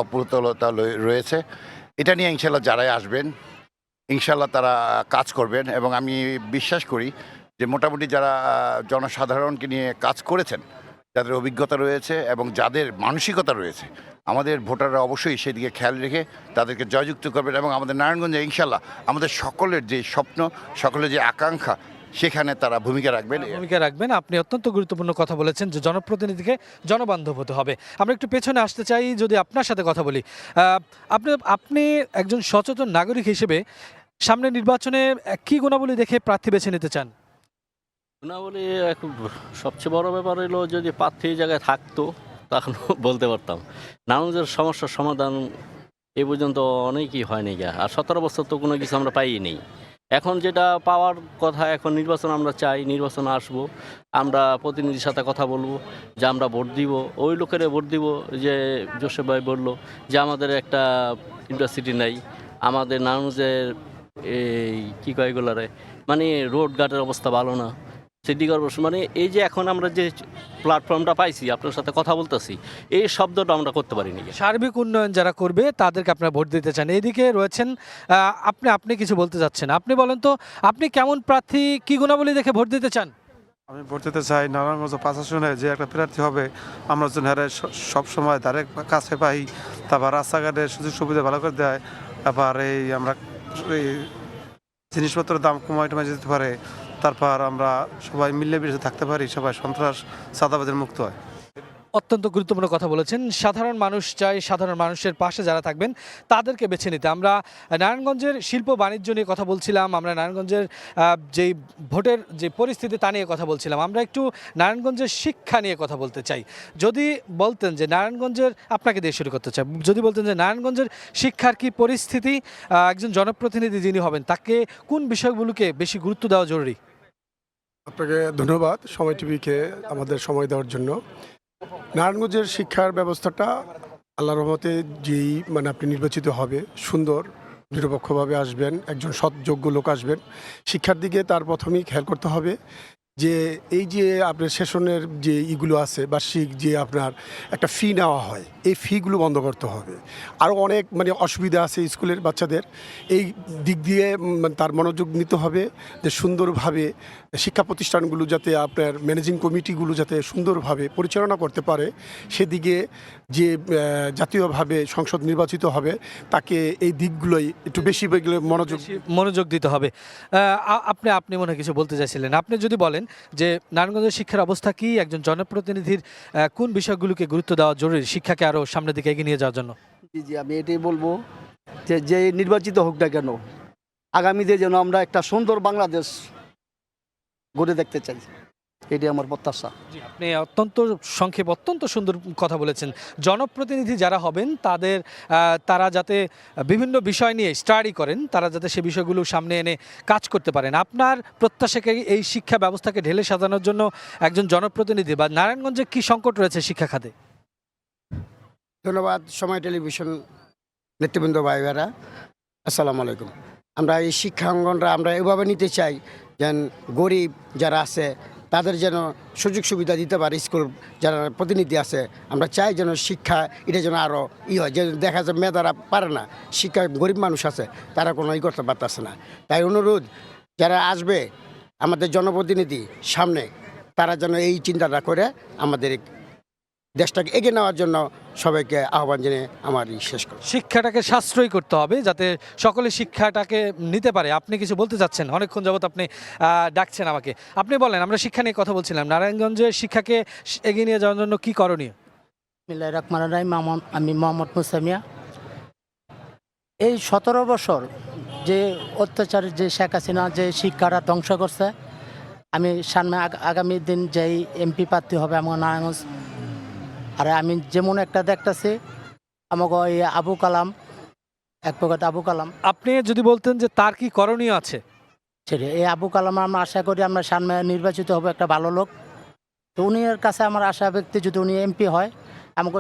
অপ্রতুলতা রয়েছে। এটা নিয়ে ইনশাল্লাহ যারাই আসবেন ইনশাল্লাহ তারা কাজ করবেন, এবং আমি বিশ্বাস করি যে মোটামুটি যারা জনসাধারণকে নিয়ে কাজ করেছেন, যাদের অভিজ্ঞতা রয়েছে এবং যাদের মানসিকতা রয়েছে, আমাদের ভোটাররা অবশ্যই সেদিকে খেয়াল রেখে তাদেরকে জয়যুক্ত করবেন। এবং আমাদের নারায়ণগঞ্জে ইনশাল্লাহ আমাদের সকলের যে স্বপ্ন, সকলের যে আকাঙ্ক্ষা, সেখানে তারা ভূমিকা রাখবেন। আপনি অত্যন্ত গুরুত্বপূর্ণ কথা বলেছেন যে জনপ্রতিনিধিকে জনবান্ধব হতে হবে। আমরা একটু পেছনে আসতে চাই, যদি আপনার সাথে কথা বলি। আপনি একজন সচেতন নাগরিক হিসেবে সামনে নির্বাচনে কি গুণাবলী দেখে প্রার্থী বেছে নিতে চান? গুণাবলী সবচেয়ে বড় ব্যাপার হলো যদি প্রার্থী এই জায়গায় থাকতো তখন বলতে পারতাম। নারায়ণগঞ্জের সমস্যার সমাধান এ পর্যন্ত অনেকই হয়নি গা, আর 17 বছর তো কোনো কিছু আমরা পাই নেই। এখন যেটা পাওয়ার কথা, এখন নির্বাচন আমরা চাই, নির্বাচন আসবো, আমরা প্রতিনিধির সাথে কথা বলবো যে আমরা ভোট দিব, ওই লোকেরে ভোট দিব যে জোসেফ ভাই বললো যে আমাদের একটা ইউনিভার্সিটি নাই, আমাদের নারায়ণগঞ্জের এই কী কয় এগুলারে মানে রোড ঘাটের অবস্থা ভালো না, সিটি কর্পোরেশন মানে এই যে এখন আমরা যে প্ল্যাটফর্মটা পাইছি আপনার সাথে কথা বলতেছি, এই শব্দটা আমরা করতে পারিনি। সার্বিক উন্নয়ন যারা করবে তাদেরকে আপনারা ভোট দিতে চান। এইদিকে রয়েছেন আপনি কিছু বলতে চাচ্ছেন, আপনি বলেন তো আপনি কেমন প্রার্থী, কি গুণাবলী দেখে ভোট দিতে চান? আমি ভোট দিতে চাই নারায়ণগঞ্জ 5 আসনে যে একটা প্রার্থী হবে আমরা যেন সবসময় তাদের কাছে পাই, তারপর রাস্তাঘাটের সুযোগ সুবিধা ভালো করে দেয়, তারপর এই আমরা জিনিসপত্রের দাম কমে যেতে পারে, তারপর আমরা সবাই মিলেমিশে থাকতে পারি, সবাই সন্ত্রাস চাঁদাবাজের মুক্ত হয়। অত্যন্ত গুরুত্বপূর্ণ কথা বলেছেন। সাধারণ মানুষ চাই সাধারণ মানুষের পাশে যারা থাকবেন তাদেরকে বেছে নিতে। আমরা নারায়ণগঞ্জের শিল্প বাণিজ্য নিয়ে কথা বলছিলাম, আমরা নারায়ণগঞ্জের যেই ভোটের যে পরিস্থিতি তা নিয়ে কথা বলছিলাম। আমরা একটু নারায়ণগঞ্জের শিক্ষা নিয়ে কথা বলতে চাই। যদি বলতেন যে নারায়ণগঞ্জের, আপনাকে দিয়ে শুরু করতে চাই, যদি বলতেন যে নারায়ণগঞ্জের শিক্ষার কি পরিস্থিতি, একজন জনপ্রতিনিধি যিনি হবেন তাকে কোন বিষয়গুলোকে বেশি গুরুত্ব দেওয়া জরুরি? আপনাকে ধন্যবাদ সময় টিভিকে আমাদের সময় দেওয়ার জন্য। নারায়ণগঞ্জের শিক্ষার ব্যবস্থাটা আল্লাহর রহমতে যেই আপনি নির্বাচিত হবে, সুন্দর নিরপেক্ষভাবে আসবেন, একজন সৎ যোগ্য লোক আসবেন, শিক্ষার দিকে তার প্রথমেই খেয়াল করতে হবে যে এই যে আপনার সেশনের যে ইগুলো আছে বার্ষিক যে আপনার একটা ফি নেওয়া হয়, এই ফিগুলো বন্ধ করতে হবে। আরও অনেক অসুবিধা আছে স্কুলের বাচ্চাদের, এই দিক দিয়ে তার মনোযোগ নিতে হবে যে সুন্দরভাবে শিক্ষা প্রতিষ্ঠানগুলো যাতে আপনার ম্যানেজিং কমিটিগুলো যাতে সুন্দরভাবে পরিচালনা করতে পারে, সেদিকে যে জাতীয়ভাবে সংসদ নির্বাচিত হবে তাকে এই দিকগুলোই একটু বেশি মনোযোগ দিতে হবে। আপনি মনে হয় কিছু বলতে চাইছিলেন, আপনি যদি বলেন যে নারায়ণগঞ্জের শিক্ষার অবস্থা কি, একজন জনপ্রতিনিধির কোন বিষয়গুলোকে গুরুত্ব দেওয়া জরুরি শিক্ষাকে আরও সামনের দিকে এগিয়ে নিয়ে যাওয়ার জন্য? জি, আমি এটাই বলবো যে নির্বাচিত হোক না কেন, আগামীতে যেন আমরা একটা সুন্দর বাংলাদেশ গড়ে দেখতে চাই, এটাই আমার প্রত্যাশা। আপনি অত্যন্ত সংক্ষেপে অত্যন্ত সুন্দর কথা বলেছেন। জনপ্রতিনিধি যারা হবেন তারা যাতে বিভিন্ন বিষয় নিয়ে স্টাডি করেন, তারা যাতে সে বিষয়গুলো সামনে এনে কাজ করতে পারেন। আপনার প্রত্যাশাকে এই শিক্ষা ব্যবস্থাকে ঢেলে সাজানোর জন্য একজন জনপ্রতিনিধি বা নারায়ণগঞ্জে কি সংকট রয়েছে শিক্ষা খাতে? ধন্যবাদ সময় টেলিভিশন নেতৃবৃন্দ ভাইরা, আসসালামু আলাইকুম। আমরা এই শিক্ষাঙ্গনরা আমরা এভাবে নিতে চাই যেন গরিব যারা আছে তাদের যেন সুযোগ সুবিধা দিতে পারে, স্কুল যারা প্রতিনিধি আছে আমরা চাই যেন শিক্ষা এটা যেন আরও হয়, যে দেখা যায় মেধারা পারে না, শিক্ষা গরিব মানুষ আছে তারা কোনো করতে পারতেছে না। তাই অনুরোধ যারা আসবে আমাদের জনপ্রতিনিধি সামনে, তারা যেন এই চিন্তাটা করে আমাদের দেশটাকে এগিয়ে নেওয়ার জন্য সবাইকে আহ্বান জানিয়ে আমার শেষ করি। শিক্ষাটাকে সাশ্রয়ী করতে হবে যাতে সকলে শিক্ষাটাকে নিতে পারে। আপনি কিছু বলতে চাচ্ছেন, অনেকক্ষণ যাবত আপনি ডাকছেন আমাকে, আপনি বলেন। আমরা শিক্ষা নিয়ে কথা বলছিলাম, নারায়ণগঞ্জের শিক্ষাকে এগিয়ে নিয়ে যাওয়ার জন্য কি করণীয়? বিসমিল্লাহির রহমানির রহিম। আমি মোহাম্মদ মুসামিয়া। এই 17 বছর যে অত্যাচারের যে শেখ হাসিনা যে শিক্ষাটা ধ্বংস করছে, আমি সামনে আগামী দিন যেই এমপি প্রার্থী হবে আমার নারায়ণগঞ্জ, আর আমি যেমন একটা দেখতেছি আমাকে ওই আবু কালাম, এক প্রকার আবু কালাম। আপনি যদি বলতেন যে তার কি করণীয় আছে? সেটা এই আবু কালাম আমরা আশা করি আমরা সামনে নির্বাচিত হবে একটা ভালো লোক, তো উনি এর কাছে আমার আশা ব্যক্তি যদি উনি এমপি হয় আমাকে।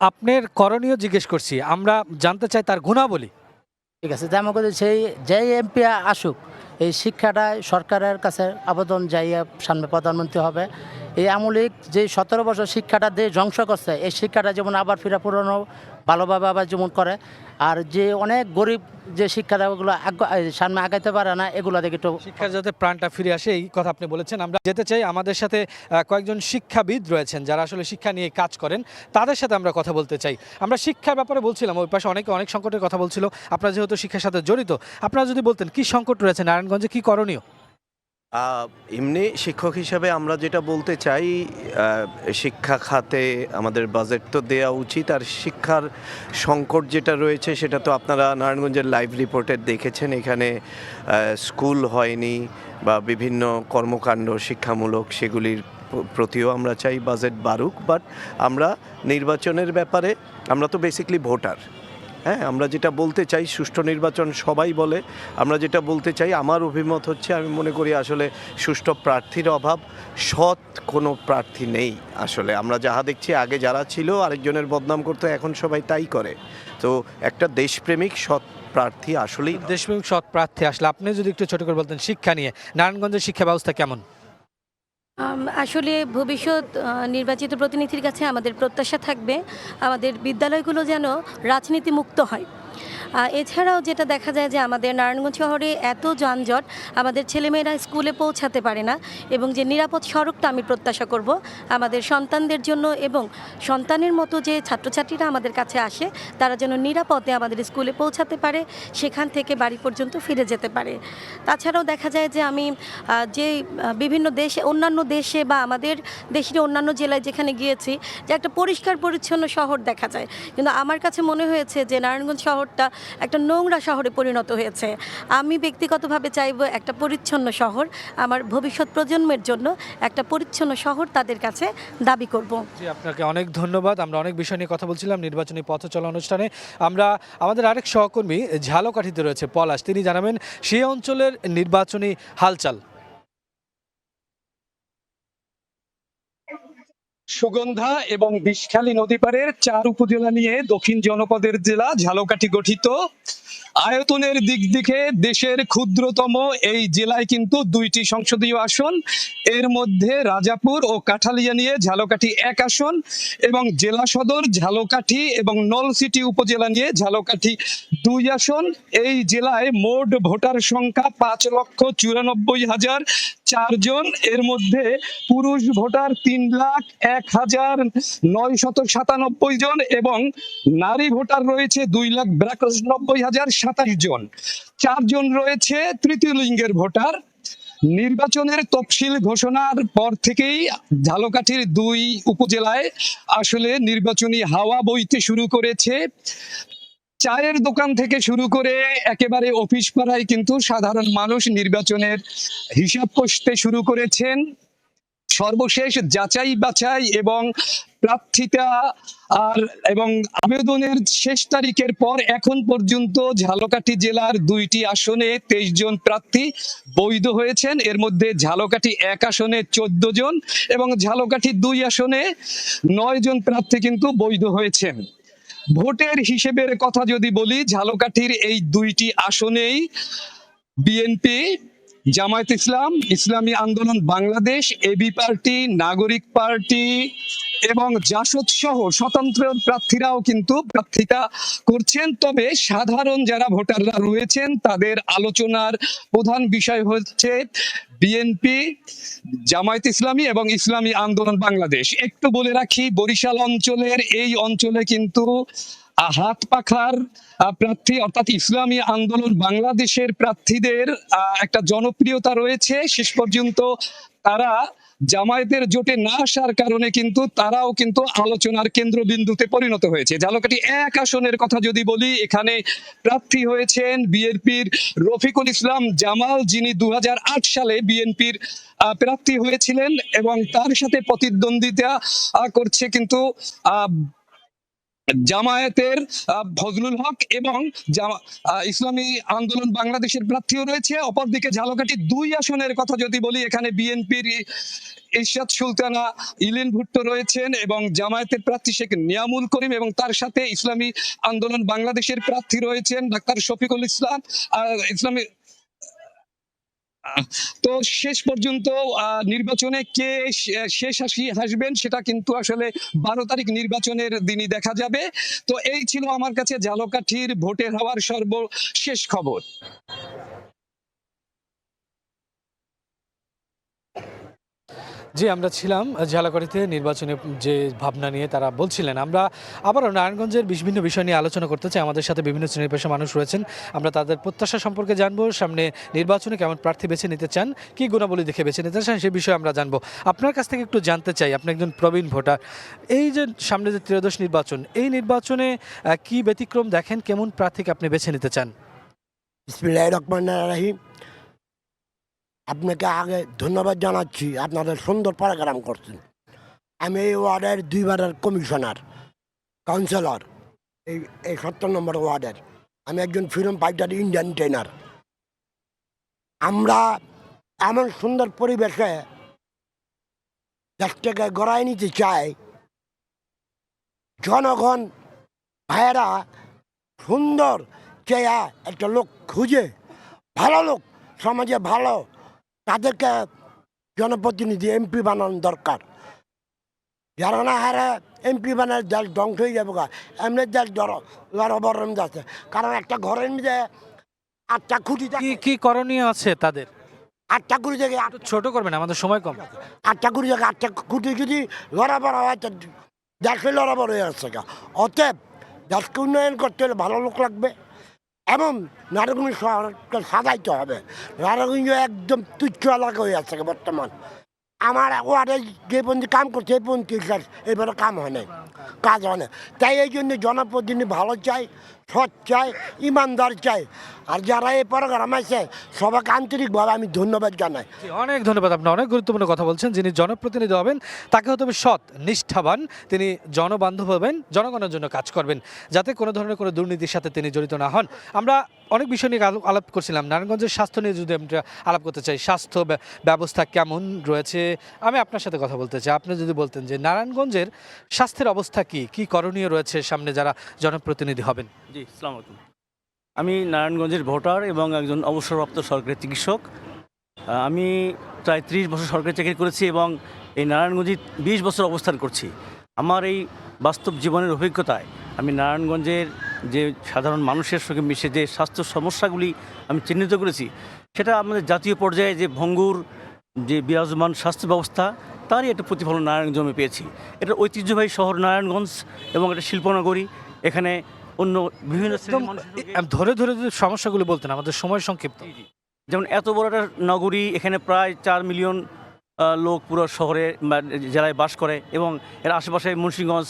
আপনার করণীয় জিজ্ঞেস করছি, আমরা জানতে চাই তার গুণাবলী। ঠিক আছে, যে আমাকে সেই যেই এমপি আসুক, এই শিক্ষাটা সরকারের কাছে আবেদন যাইয়া সামনে প্রধানমন্ত্রী হবে। এই আমলিক যে 17 বছর শিক্ষাটা দিয়ে ধ্বংস করছে, এই শিক্ষাটা যেমন আবার ফিরা পুরনো ভালোভাবে আবার যেমন করে, আর যে অনেক গরিব যে শিক্ষাটা ওগুলো সামনে আগাইতে পারে না, এগুলো দেখে একটু শিক্ষার যাতে প্রাণটা ফিরে আসে এই কথা আপনি বলেছেন। আমরা যেতে চাই, আমাদের সাথে কয়েকজন শিক্ষাবিদ রয়েছেন যারা আসলে শিক্ষা নিয়ে কাজ করেন, তাদের সাথে আমরা কথা বলতে চাই। আমরা শিক্ষার ব্যাপারে বলছিলাম, ওই পাশে অনেক সংকটের কথা বলছিল। আপনারা যেহেতু শিক্ষার সাথে জড়িত, আপনারা যদি বলতেন কি সংকট রয়েছে নারায়ণগঞ্জে, কি করণীয়? এমনি শিক্ষক হিসাবে আমরা যেটা বলতে চাই, শিক্ষা খাতে আমাদের বাজেট তো দেওয়া উচিত, আর শিক্ষার সংকট যেটা রয়েছে সেটা তো আপনারা নারায়ণগঞ্জের লাইভ রিপোর্টে দেখেছেন। এখানে স্কুল হয়নি বা বিভিন্ন কর্মকাণ্ড শিক্ষামূলক সেগুলির প্রতিও আমরা চাই বাজেট বাড়ুক। বাট আমরা নির্বাচনের ব্যাপারে আমরা তো বেসিক্যালি ভোটার, হ্যাঁ, আমরা যেটা বলতে চাই সুষ্ঠু নির্বাচন সবাই বলে, আমরা যেটা বলতে চাই আমার অভিমত হচ্ছে, আমি মনে করি আসলে সুষ্ঠু প্রার্থীর অভাব, সৎ কোনো প্রার্থী নেই। আসলে আমরা যাহা দেখছি আগে যারা ছিল আরেকজনের বদনাম করতো, এখন সবাই তাই করে। তো একটা দেশপ্রেমিক সৎ প্রার্থী আসলেই, দেশপ্রেমিক সৎ প্রার্থী আসলে আপনি যদি একটু ছোট করে বলতেন শিক্ষা নিয়ে, নারায়ণগঞ্জের শিক্ষা ব্যবস্থা কেমন? আসলে ভবিষ্যৎ নির্বাচিত প্রতিনিধির কাছে আমাদের প্রত্যাশা থাকবে আমাদের বিদ্যালয়গুলো যেন রাজনীতি মুক্ত হয়। এছাড়াও যেটা দেখা যায় যে আমাদের নারায়ণগঞ্জ শহরে এত যানজট, আমাদের ছেলেমেয়েরা স্কুলে পৌঁছাতে পারে না, এবং যে নিরাপদ সড়কটা আমি প্রত্যাশা করব আমাদের সন্তানদের জন্য, এবং সন্তানের মতো যে ছাত্রছাত্রীরা আমাদের কাছে আসে তারা যেন নিরাপদে আমাদের স্কুলে পৌঁছাতে পারে, সেখান থেকে বাড়ি পর্যন্ত ফিরে যেতে পারে। তাছাড়াও দেখা যায় যে আমি যে বিভিন্ন দেশে, অন্যান্য দেশে বা আমাদের দেশের অন্যান্য জেলায় যেখানে গিয়েছি, যে একটা পরিষ্কার পরিচ্ছন্ন শহর দেখা যায়, কিন্তু আমার কাছে মনে হয়েছে যে নারায়ণগঞ্জ শহরটা একটা নোংরা শহরে পরিণত হয়েছে। আমি ব্যক্তিগতভাবে চাইব একটা পরিচ্ছন্ন শহর, আমার ভবিষ্যৎ প্রজন্মের জন্য একটা পরিচ্ছন্ন শহর তাদের কাছে দাবি করব। জি, আপনাকে অনেক ধন্যবাদ। আমরা অনেক বিষয় নিয়ে কথা বলছিলাম নির্বাচনী পথ চলা অনুষ্ঠানে। আমরা আমাদের আরেক সহকর্মী ঝালকাঠিতে রয়েছে পলাশ, তিনি জানাবেন সেই অঞ্চলের নির্বাচনী হালচাল। সুগন্ধা এবং বিষখালী নদী পাড়ের 4 উপজেলা নিয়ে দক্ষিণ জনপদের জেলা ঝালকাঠি গঠিত। আয়তনের দিক থেকে দেশের ক্ষুদ্রতম এই জেলায় কিন্তু 2টি সংসদীয় আসন, এর মধ্যে রাজাপুর ও কাঠালিয়া নিয়ে ঝালকাঠি 1 আসন, এবং জেলা সদর ঝালকাঠি এবং নলছিটি উপজেলা নিয়ে ঝালকাঠি 2 আসন। এই জেলায় মোট ভোটার সংখ্যা 5,94,004 জন। এর মধ্যে পুরুষ ভোটার 3,01,997 জন এবং নারী ভোটার রয়েছে 2,92,027 জন। 4 জন রয়েছে তৃতীয় লিঙ্গের ভোটার। নির্বাচনের তফসিল ঘোষণার পর থেকেই ঝালকাঠির 2 উপজেলায় আসলে নির্বাচনী হাওয়া বইতে শুরু করেছে। চায়ের দোকান থেকে শুরু করে একেবারে অফিস পাড়ায় কিন্তু সাধারণ মানুষ নির্বাচনের হিসাব কষতে শুরু করেছেন। সর্বশেষ যাচাই বাছাই এবং প্রার্থিতা এবং আবেদনের শেষ তারিখের পর এখন পর্যন্ত ঝালকাঠি জেলার 2টি আসনে 23 জন প্রার্থী বৈধ হয়েছেন। এর মধ্যে ঝালকাঠি 1 আসনে 14 জন এবং ঝালকাঠি 2 আসনে 9 জন প্রার্থী কিন্তু বৈধ হয়েছেন। ভোটের হিসেবের কথা যদি বলি, ঝালকাঠির এই 2টি আসনেই বিএনপি, জামায়াত ইসলাম, ইসলামী আন্দোলন বাংলাদেশ, এবি পার্টি, নাগরিক পার্টি এবং জাসদ সহ স্বতন্ত্র প্রার্থীরাও কিন্তু প্রার্থিতা করছেন। তবে সাধারণ যারা ভোটাররা রয়েছেন তাদের আলোচনার প্রধান বিষয় হচ্ছে বিএনপি, জামায়াত ইসলামী এবং ইসলামী আন্দোলন বাংলাদেশ। একটু বলে রাখি, বরিশাল অঞ্চলের এই অঞ্চলে কিন্তু হাত পাখার প্রার্থী অর্থাৎ ইসলামী আন্দোলন বাংলাদেশের প্রার্থীদের একটা জনপ্রিয়তা রয়েছে। শেষ পর্যন্ত তারা জামায়াতের জোটে না আসার কারণে কিন্তু তারাও কিন্তু আলোচনার কেন্দ্রবিন্দুতে পরিণত হয়েছে। ঝালকাঠি 1 আসনের কথা যদি বলি, এখানে প্রার্থী হয়েছেন বিএনপির রফিকুল ইসলাম জামাল, যিনি 2008 সালে বিএনপির প্রার্থী হয়েছিলেন এবং তার সাথে প্রতিদ্বন্দ্বিতা করছে কিন্তু জামায়াতের ফজলুল হক এবং ইসলামী আন্দোলন বাংলাদেশের প্রার্থীও রয়েছে। অপরদিকে ঝালকাঠি 2 আসনের কথা যদি বলি, এখানে বিএনপির ইরশাদ সুলতানা ইলেন ভুট্টো রয়েছেন এবং জামায়াতের প্রার্থী শেখ নিয়ামুল করিম এবং তার সাথে ইসলামী আন্দোলন বাংলাদেশের প্রার্থী রয়েছেন ডাক্তার শফিকুল ইসলাম ইসলামী। তো শেষ পর্যন্ত নির্বাচনে কে শেষ হাসবেন সেটা কিন্তু আসলে 12 তারিখ নির্বাচনের দিনই দেখা যাবে। তো এই ছিল আমার কাছে ঝালকাঠির ভোটের হওয়ার সর্বশেষ খবর। জি, আমরা ছিলাম ঝালকাঠিতে নির্বাচনে যে ভাবনা নিয়ে তারা বলছিলেন। আমরা আবারও নারায়ণগঞ্জের বিভিন্ন বিষয় নিয়ে আলোচনা করতে চাই। আমাদের সাথে বিভিন্ন শ্রেণী পেশা মানুষ রয়েছেন, আমরা তাদের প্রত্যাশা সম্পর্কে জানবো। সামনে নির্বাচনে কেমন প্রার্থী বেছে নিতে চান, কী গুণাবলী দেখে বেছে নিতে চান, সে বিষয়ে আমরা জানবো। আপনার কাছ থেকে একটু জানতে চাই, আপনি একজন প্রবীণ ভোটার, এই যে সামনে যে ত্রয়োদশ নির্বাচন, এই নির্বাচনে কি ব্যতিক্রম দেখেন, কেমন প্রার্থীকে আপনি বেছে নিতে চান? বিসমিল্লাহির রহমানির রহিম। আপনাকে আগে ধন্যবাদ জানাচ্ছি, আপনাদের সুন্দর প্রোগ্রাম করছেন। আমি এই ওয়ার্ডের 2 বারের কমিশনার, কাউন্সিলর, এই 70 নম্বর ওয়ার্ডের। আমি একজন ফ্রিডম ফাইটার, ইন্ডিয়ান ট্রেনার। আমরা এমন সুন্দর পরিবেশে দেশটাকে গড়াই নিতে চাই, জনগণ ভাইয়েরা সুন্দর চেয়া একটা লোক খুঁজে, ভালো লোক, সমাজে ভালো, তাদেরকে জনপ্রতিনিধি এমপি বানানো দরকার। যারা না হারে এমপি বানায় দেশ ধ্বংস হয়ে যাবো গা এমনি দেশ লড়বরম যাচ্ছে কারণ একটা ঘরের মধ্যে 8টা খুঁটি কি করণীয় আছে তাদের? 8টা খুঁটি থেকে ছোট করবেন, আমাদের সময় কম। 8টা খুঁটি থেকে 8টা খুঁটি যদি লড়াবড় হয় তো দেশে লড়াবড় হয়ে যাচ্ছে গা। অতএব দেশকে উন্নয়ন করতে হলে ভালো লোক লাগবে এবং নারায়ণগঞ্জ শহরকে সাজাইতে হবে। নারায়ণগঞ্জ একদম তুচ্ছ এলাকা হয়ে যাচ্ছে বর্তমান। আমার ওয়ার্ডে যে পর্যন্ত কাম করছে এই পর্যন্ত এবারে কাম হয় নাই, কাজ হয় না। তাই এই জন্য জনপ্রতিনিধি ভালো চাই, সৎ চাই, ইমানদার চাই। আর যারা এই প্রোগ্রাম আছে সবাইকে আন্তরিকভাবে আমি ধন্যবাদ জানাই। অনেক ধন্যবাদ। আপনি অনেক গুরুত্বপূর্ণ কথা বলছেন। যিনি জনপ্রতিনিধি হবেন তাকে হতে হবে সৎ, নিষ্ঠাবান, তিনি জনবান্ধব হবেন, জনগণের জন্য কাজ করবেন, যাতে কোনো ধরনের কোনো দুর্নীতির সাথে তিনি জড়িত না হন। আমরা অনেক বিষয় নিয়ে আলাপ করছিলাম। নারায়ণগঞ্জের স্বাস্থ্য নিয়ে যদি আমরা আলাপ করতে চাই, স্বাস্থ্য ব্যবস্থা কেমন রয়েছে, আমি আপনার সাথে কথা বলতে চাই। আপনি যদি বলতেন যে নারায়ণগঞ্জের স্বাস্থ্যের অবস্থা কি করণীয় রয়েছে সামনে যারা জনপ্রতিনিধি হবেন? জি, আসসালামু আলাইকুম। আমি নারায়ণগঞ্জের ভোটার এবং একজন অবসরপ্রাপ্ত সরকারি চিকিৎসক। আমি প্রায় 30 বছর সরকারি চাকরি করেছি এবং এই নারায়ণগঞ্জে 20 বছর অবস্থান করছি। আমার এই বাস্তব জীবনের অভিজ্ঞতায় আমি নারায়ণগঞ্জের যে সাধারণ মানুষের সঙ্গে মিশে যে স্বাস্থ্য সমস্যাগুলি আমি চিহ্নিত করেছি, সেটা আমাদের জাতীয় পর্যায়ে যে ভঙ্গুর যে বিরাজমান স্বাস্থ্য ব্যবস্থা তারই একটা প্রতিফলন নারায়ণগঞ্জে আমি পেয়েছি। এটা ঐতিহ্যবাহী শহর নারায়ণগঞ্জ এবং এটা শিল্পনগরী। এখানে অন্য বিভিন্ন ধরে ধরে যদি সমস্যাগুলো বলতেন, আমাদের সময় সংক্ষিপ্ত। যেমন এত বড় একটা নগরী, এখানে প্রায় 4 মিলিয়ন লোক পুরো শহরে জেলায় বাস করে এবং এর আশেপাশে মুন্সিগঞ্জ,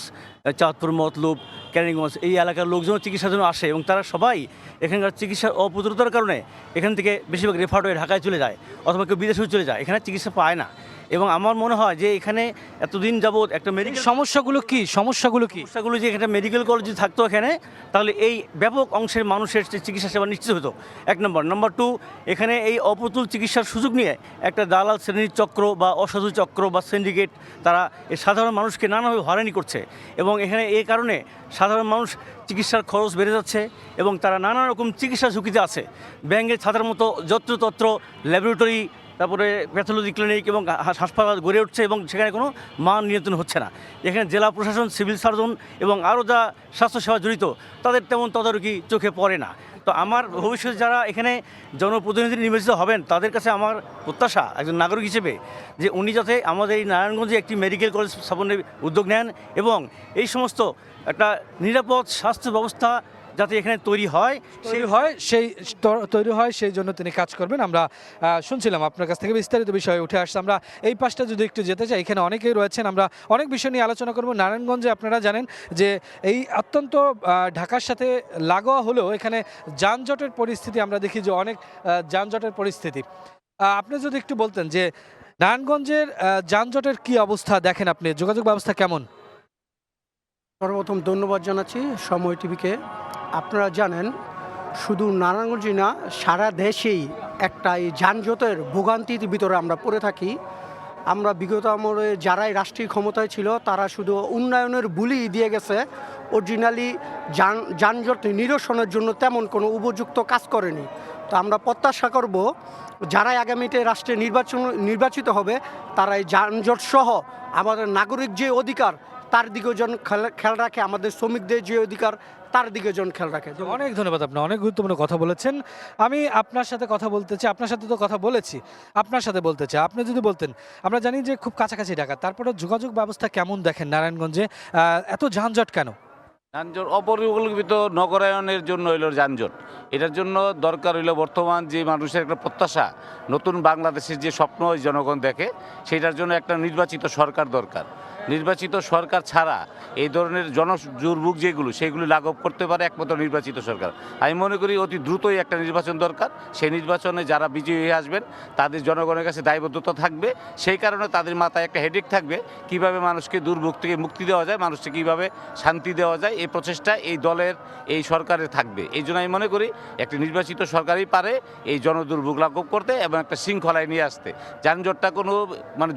চাঁদপুর, মতলব, ক্যানিগঞ্জ এই এলাকার লোকজন চিকিৎসার জন্য আসে এবং তারা সবাই এখানকার চিকিৎসার অপ্রতুলতার কারণে এখান থেকে বেশিরভাগ রেফার্ড হয়ে ঢাকায় চলে যায় অথবা কেউ বিদেশেও চলে যায়, এখানে চিকিৎসা পায় না। এবং আমার মনে হয় যে এখানে এতদিন যাবৎ একটা মেডিকেল সমস্যাগুলো যে এখানে মেডিকেল কলেজ থাকতো এখানে, তাহলে এই ব্যাপক অংশের মানুষের চিকিৎসা সেবা নিশ্চিত হতো। 1 নম্বর। নম্বর 2, এখানে এই অপ্রতুল চিকিৎসার সুযোগ নিয়ে একটা দালাল শ্রেণীর চক্র বা অসাধু চক্র বা সিন্ডিকেট তারা এই সাধারণ মানুষকে নানাভাবে হয়রানি করছে এবং এখানে এই কারণে সাধারণ মানুষ চিকিৎসার খরচ বেড়ে যাচ্ছে এবং তারা নানা রকম চিকিৎসা ঝুঁকিতে আছে। ব্যাঙ্গের ছাতার মতো যত্রতত্র ল্যাবরেটরি, তারপরে প্যাথোলজি ক্লিনিক এবং হাসপাতাল গড়ে উঠছে এবং সেখানে কোনো মান নিয়ন্ত্রণ হচ্ছে না। এখানে জেলা প্রশাসন, সিভিল সার্জন এবং আরও যা স্বাস্থ্যসেবা জড়িত তাদের তেমন তদারকি চোখে পড়ে না। তো আমার ভবিষ্যতে যারা এখানে জনপ্রতিনিধি নির্বাচিত হবেন তাদের কাছে আমার প্রত্যাশা একজন নাগরিক হিসেবে যে উনি যাতে আমাদের এই নারায়ণগঞ্জে একটি মেডিকেল কলেজ স্থাপনের উদ্যোগ নেন এবং এই সমস্ত একটা নিরাপদ স্বাস্থ্য ব্যবস্থা যাতে এখানে তৈরি হয় সেই জন্য তিনি কাজ করবেন। আমরা শুনছিলাম আপনার কাছ থেকে বিস্তারিত বিষয়ে উঠে আসছে। আমরা এই পাশটা যদি একটু যেতে চাই, এখানে অনেকেই রয়েছেন, আমরা অনেক বিষয় নিয়ে আলোচনা করব। নারায়ণগঞ্জে আপনারা জানেন যে এই অত্যন্ত ঢাকার সাথে লাগোয়া হলেও এখানে যানজটের পরিস্থিতি আমরা দেখি যে অনেক যানজটের পরিস্থিতি। আপনি যদি একটু বলতেন যে নারায়ণগঞ্জের যানজটের কি অবস্থা দেখেন আপনি, যোগাযোগ ব্যবস্থা কেমন? সর্বপ্রথম ধন্যবাদ জানাচ্ছি সময় টিভিকে। আপনারা জানেন শুধু নারায়ণগঞ্জে না, সারা দেশেই একটা এই যানজটের ভোগান্তির ভিতরে আমরা পড়ে থাকি। আমরা বিগত আমলে যারাই রাষ্ট্রীয় ক্ষমতায় ছিল তারা শুধু উন্নয়নের বুলি দিয়ে গেছে, অরিজিনালি যানজট নিরসনের জন্য তেমন কোনো উপযুক্ত কাজ করেনি। তো আমরা প্রত্যাশা করব যারাই আগামীতে রাষ্ট্রে নির্বাচিত হবে তারা এই যানজট সহ আমাদের নাগরিক যে অধিকার তার দিকেও যেন খেয়াল রাখে, আমাদের শ্রমিকদের যে অধিকার তার দিকে যেন খেয়াল রাখে। অনেক ধন্যবাদ। আপনি অনেক গুরুত্বপূর্ণ কথা বলেছেন। আমি আপনার সাথে কথা বলতে চাই, আপনার সাথে তো কথা বলেছি, আপনার সাথে বলতে চাই, আপনি যদি বলতেন, আমরা জানি যে খুব কাছাকাছি ঢাকা, তারপরে যোগাযোগ ব্যবস্থা কেমন দেখেন নারায়ণগঞ্জে, এত যানজট কেন? যানজট অপরিকল্পিত নগরায়নের জন্য হইল যানজট। এটার জন্য দরকার হইল বর্তমান যে মানুষের একটা প্রত্যাশা, নতুন বাংলাদেশের যে স্বপ্ন জনগণ দেখে, সেটার জন্য একটা নির্বাচিত সরকার দরকার। নির্বাচিত সরকার ছাড়া এই ধরনের জনদুর্ভোগ যেগুলো সেগুলো লাঘব করতে পারে একমাত্র নির্বাচিত সরকার। আমি মনে করি অতি দ্রুতই একটা নির্বাচন দরকার। সেই নির্বাচনে যারা বিজয়ী হয়ে আসবেন তাদের জনগণের কাছে দায়বদ্ধতা থাকবে, সেই কারণে তাদের মাথায় একটা হেডেক থাকবে কিভাবে মানুষকে দুর্ভোগ থেকে মুক্তি দেওয়া যায়, মানুষকে কীভাবে শান্তি দেওয়া যায়, এই প্রচেষ্টা এই দলের এই সরকারের থাকবে। এই জন্য আমি মনে করি একটি নির্বাচিত সরকারই পারে এই জনদুর্ভোগ লাঘব করতে এবং একটা শৃঙ্খলায় নিয়ে আসতে। যানজটটা কোনো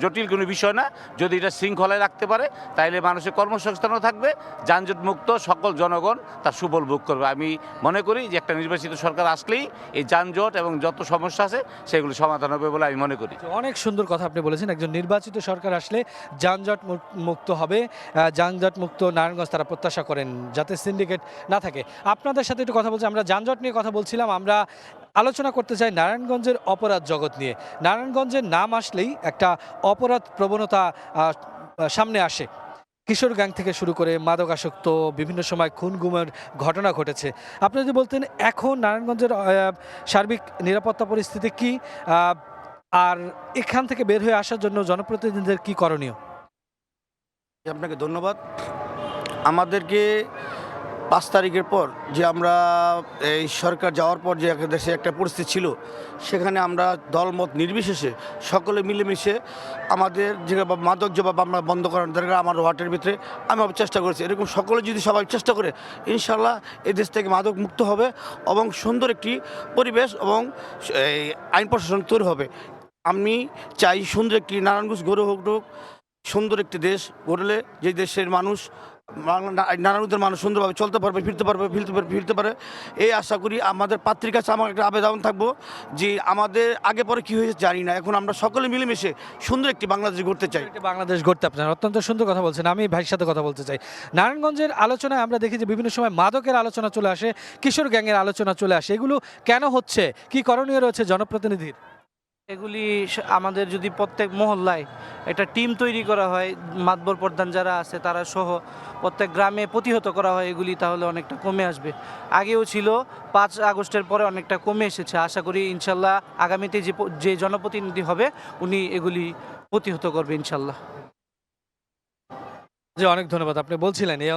জটিল কোনো বিষয় না, যদি এটা শৃঙ্খলায় রাখতে রাখতে পারে, তাইলে মানুষের কর্মসংস্থানও থাকবে, যানজট মুক্ত সকল জনগণ তার সুফল ভোগ করবে। আমি মনে করি যে একটা নির্বাচিত সরকার আসলেই এই যানজট এবং যত সমস্যা আছে সেগুলো সমাধান হবে বলে আমি মনে করি। অনেক সুন্দর কথা আপনি বলেছেন, একজন নির্বাচিত সরকার আসলে যানজট মুক্ত হবে, যানজট মুক্ত নারায়ণগঞ্জ তারা প্রত্যাশা করেন, যাতে সিন্ডিকেট না থাকে। আপনাদের সাথে একটু কথা বলছি, আমরা যানজট নিয়ে কথা বলছিলাম, আমরা আলোচনা করতে চাই নারায়ণগঞ্জের অপরাধ জগৎ নিয়ে। নারায়ণগঞ্জের নাম আসলেই একটা অপরাধ প্রবণতা সামনে আসে। কিশোর গ্যাং থেকে শুরু করে মাদকাসক্ত, বিভিন্ন সময় খুন গুমের ঘটনা ঘটেছে। আপনি যদি বলতেন এখন নারায়ণগঞ্জের সার্বিক নিরাপত্তা পরিস্থিতি কি, আর এখান থেকে বের হয়ে আসার জন্য জনপ্রতিনিধিদের কি করণীয়? আপনাকে ধন্যবাদ। আমাদেরকে 5 তারিখের পর যে আমরা এই সরকার যাওয়ার পর যে দেশে একটা পরিস্থিতি ছিল, সেখানে আমরা দলমত নির্বিশেষে সকলে মিলেমিশে আমাদের যে মাদক জবাব আমরা বন্ধ করার দরকার আমার ওয়ার্ডের ভিতরে আমি চেষ্টা করেছি। এরকম সকলে যদি সবাই চেষ্টা করে, ইনশাল্লাহ এই দেশ থেকে মাদক মুক্ত হবে এবং সুন্দর একটি পরিবেশ এবং এই আইন প্রশাসন তৈরি হবে। আমি চাই সুন্দর একটি নারায়ণগঞ্জ গড়ে হোক, সুন্দর একটি দেশ গড়লে যে দেশের মানুষ নারায়ণগঞ্জের মানুষ সুন্দরভাবে চলতে পারবে, ফিরতে পারে এই আশা করি। আমাদের পাত্রীর কাছে আমার একটা আবেদন থাকবো যে আমাদের আগে পরে কী হয়েছে জানি না, এখন আমরা সকলে মিলেমিশে সুন্দর একটি বাংলাদেশ গড়তে চাই। বাংলাদেশ গড়তে আপনার অত্যন্ত সুন্দর কথা বলছেন। আমি ভাইয়ের সাথে কথা বলতে চাই। নারায়ণগঞ্জের আলোচনায় আমরা দেখি যে বিভিন্ন সময় মাদকের আলোচনা চলে আসে, কিশোর গ্যাংয়ের আলোচনা চলে আসে। এগুলো কেন হচ্ছে, কি করণীয় রয়েছে জনপ্রতিনিধির? এগুলি আমাদের যদি প্রত্যেক মহল্লায় একটা টিম তৈরি করা হয়, মাতবর প্রধান যারা আছে তারা সহ প্রত্যেক গ্রামে প্রতিহত করা হয় এগুলি, তাহলে অনেকটা কমে আসবে। আগেও ছিল, 5 আগস্টের পরে অনেকটা কমে এসেছে। আশা করি ইনশাল্লাহ আগামীতে যে জনপ্রতিনিধি হবে উনি এগুলি প্রতিহত করবে ইনশাল্লাহ। জি, অনেক ধন্যবাদ। আপনি বলছিলেন এই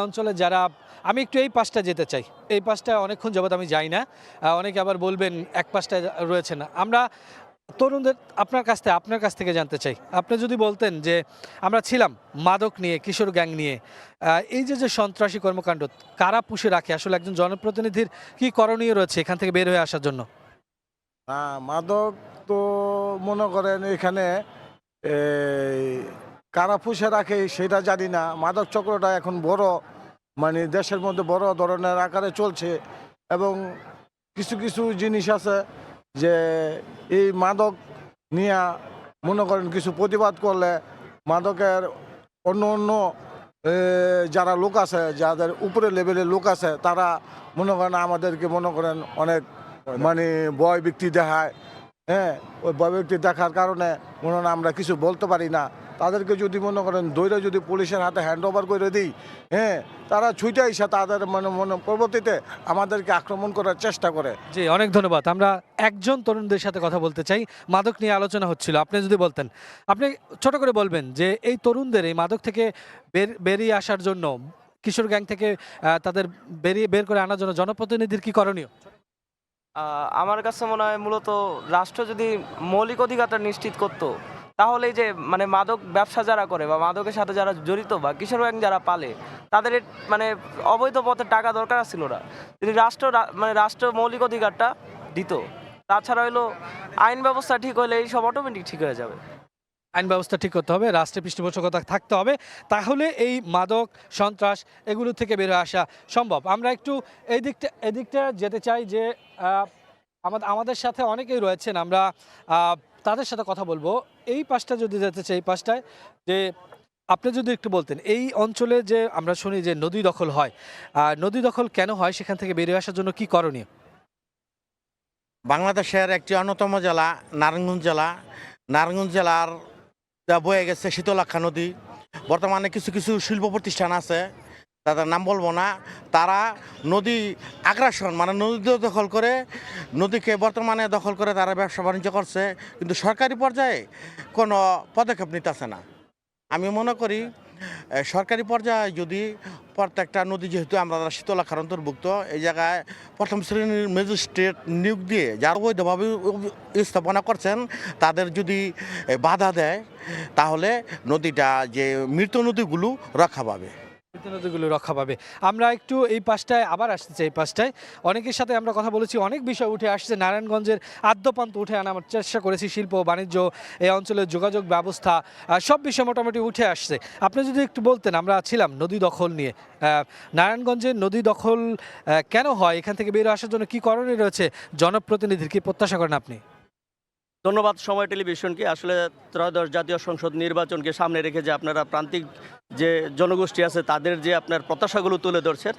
অঞ্চলে যারা, আমি একটু এই পাশটা যেতে চাই, এই পাশটা অনেকক্ষণ যাবত আমি যাই না, অনেকে আবার বলবেন এক পাশটায় রয়েছে না। আমরা তরুণদের আপনার কাছ থেকে জানতে চাই, আপনি যদি বলতেন যে আমরা ছিলাম মাদক নিয়ে, কিশোর গ্যাং নিয়ে, এই যে সন্ত্রাসী কর্মকাণ্ড কারা পুষে রাখে, আসলে একজন জনপ্রতিনিধির কি করণীয় রয়েছে এখান থেকে বের হয়ে আসার জন্য? মাদক তো মনে করেন এখানে কারা পুষে রাখে সেটা জানি না। মাদক চক্রটা এখন বড়, মানে দেশের মধ্যে বড় ধরনের আকারে চলছে, এবং কিছু কিছু জিনিস আছে যে এই মাদক নিয়ে মনে করেন কিছু প্রতিবাদ করলে মাদকের অন্য যারা লোক আছে, যাদের উপরে লেভেলের লোক আছে, তারা মনে করেন আমাদেরকে মনে করেন অনেক মানে ভয় ব্যক্তি দেখায়। হ্যাঁ, ওই ভয় ব্যক্তি দেখার কারণে মনে হয় আমরা কিছু বলতে পারি না। তাদেরকে যদি মনে করেন দৈরে যদি পুলিশের হাতে হ্যান্ড ওভার করে দিই, হ্যাঁ, তারা ছুটে এসে তাদের মনে পরবর্তীতে আমাদেরকে আক্রমণ করার চেষ্টা করে। জি, অনেক ধন্যবাদ। আমরা একজন তরুণদের সাথে কথা বলতে চাই। মাদক নিয়ে আলোচনা হচ্ছিল, আপনি যদি বলতেন, আপনি ছোট করে বলবেন যে এই তরুণদের এই মাদক থেকে বেরিয়ে আসার জন্য, কিশোর গ্যাং থেকে তাদের বের করে আনার জন্য জনপ্রতিনিধির কি করণীয়? আমার কাছে মনে হয় মূলত রাষ্ট্র যদি মৌলিক অধিকারটা নিশ্চিত করতো, তাহলে এই যে মানে মাদক ব্যবসা যারা করে বা মাদকের সাথে যারা জড়িত বা কিশোর গ্যাং যারা পালে, তাদের মানে অবৈধ পথে টাকা দরকার ছিল না, যদি রাষ্ট্র মৌলিক অধিকারটা দিত। তাছাড়া হলো আইন ব্যবস্থা ঠিক হলে এই সব অটোমেটিক ঠিক হয়ে যাবে। আইন ব্যবস্থা ঠিক করতে হবে, রাষ্ট্রের পৃষ্ঠপোষকতা থাকতে হবে, তাহলে এই মাদক সন্ত্রাস এগুলো থেকে বের হয়ে আসা সম্ভব। আমরা একটু এদিকটা যেতে চাই যে আমাদের সাথে অনেকেই রয়েছেন, আমরা তাদের সাথে কথা বলবো। এই পাশটা যদি যেতে চাই, এই পাশটায় যে আপনি যদি একটু বলতেন, এই অঞ্চলে যে আমরা শুনি যে নদী দখল হয়, নদী দখল কেন হয়, সেখান থেকে বেরিয়ে আসার জন্য কি করণীয়? বাংলাদেশের একটি অন্যতম জেলা নারায়ণগঞ্জ জেলার বয়ে গেছে শীতলক্ষা নদী। বর্তমানে কিছু কিছু শিল্প প্রতিষ্ঠান আছে, তাদের নাম বলবো না, তারা নদী আগ্রাসন মানে নদী দখল করে, নদীকে বর্তমানে দখল করে তারা ব্যবসা বাণিজ্য করছে, কিন্তু সরকারি পর্যায়ে কোনো পদক্ষেপ নিতেছে না। আমি মনে করি সরকারি পর্যায়ে যদি প্রত্যেকটা নদী, যেহেতু আমরা শীতলক্ষার অন্তর্ভুক্ত, এই জায়গায় প্রথম শ্রেণীর ম্যাজিস্ট্রেট নিয়োগ দিয়ে যারা অবৈধভাবে স্থাপনা করছেন তাদের যদি বাধা দেয়, তাহলে নদীটা যে মৃত নদীগুলো রক্ষা পাবে। যাতে নদীগুলো রক্ষা পাবে। আমরা একটু এই পাশটায় আবার আসতে চাই। এই পাশটায় অনেকের সাথে আমরা কথা বলেছি, অনেক বিষয় উঠে আসছে। নারায়ণগঞ্জের আদ্যপান্ত উঠে আনার চেষ্টা করেছি, শিল্প বাণিজ্য, এই অঞ্চলের যোগাযোগ ব্যবস্থা, সব বিষয় মোটামুটি উঠে আসছে। আপনি যদি একটু বলতেন, আমরা ছিলাম নদী দখল নিয়ে, নারায়ণগঞ্জের নদী দখল কেন হয়, এখান থেকে বের আসার জন্য কি করণীয় রয়েছে, জনপ্রতিনিধির কি প্রত্যাশা করেন আপনি? ধন্যবাদ সময় টেলিভিশনকে। আসলে ত্রয়োদশ জাতীয় সংসদ নির্বাচনকে সামনে রেখে যে আপনারা প্রান্তিক যে জনগোষ্ঠী আছে তাদের যে আপনার প্রত্যাশাগুলো তুলে ধরছেন,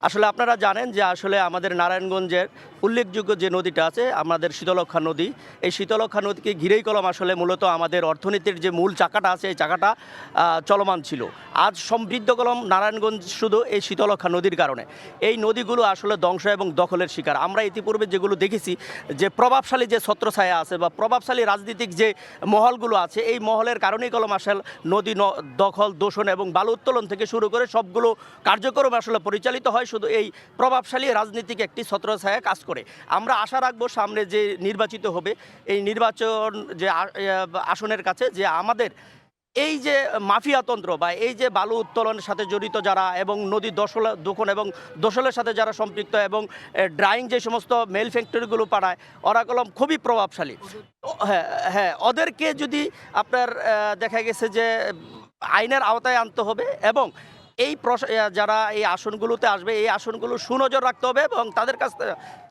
আসলে আপনারা জানেন যে আসলে আমাদের নারায়ণগঞ্জের উল্লেখযোগ্য যে নদীটা আছে আমাদের শীতলক্ষ্যা নদী, এই শীতলক্ষ্যা নদীকে ঘিরেই কলম আসলে মূলত আমাদের অর্থনীতির যে মূল চাকাটা আছে এই চাকাটা চলমান ছিল। আজ সমৃদ্ধ কলম নারায়ণগঞ্জ শুধু এই শীতলক্ষ্যা নদীর কারণে। এই নদীগুলো আসলে ধ্বংস এবং দখলের শিকার। আমরা ইতিপূর্বে যেগুলো দেখেছি যে প্রভাবশালী যে ছত্রছায়া আছে বা প্রভাবশালী রাজনীতিক যে মহলগুলো আছে, এই মহলের কারণেই কলম আসলে নদী দখল, দূষণ এবং বালু উত্তোলন থেকে শুরু করে সবগুলো কার্যক্রম আসলে পরিচালিত হয় শুধু এই প্রভাবশালী রাজনীতিক একটি ছত্রছায়া কাজ করে। আমরা আশা রাখবো সামনে যে নির্বাচিত হবে এই নির্বাচন যে আসনের কাছে যে আমাদের এই যে মাফিয়াতন্ত্র বা এই যে বালু উত্তোলনের সাথে জড়িত যারা এবং নদী দখল এবং দোষলের সাথে যারা সম্পৃক্ত এবং ড্রাইং যে সমস্ত মেল ফ্যাক্টরিগুলো পাঠায়, ওরা কলম খুবই প্রভাবশালী। হ্যাঁ, ওদেরকে যদি আপনার দেখা গেছে যে আইনের আওতায় আনতে হবে এবং এই যারা এই আসনগুলোতে আসবে এই আসনগুলো সুনজর রাখতে হবে এবং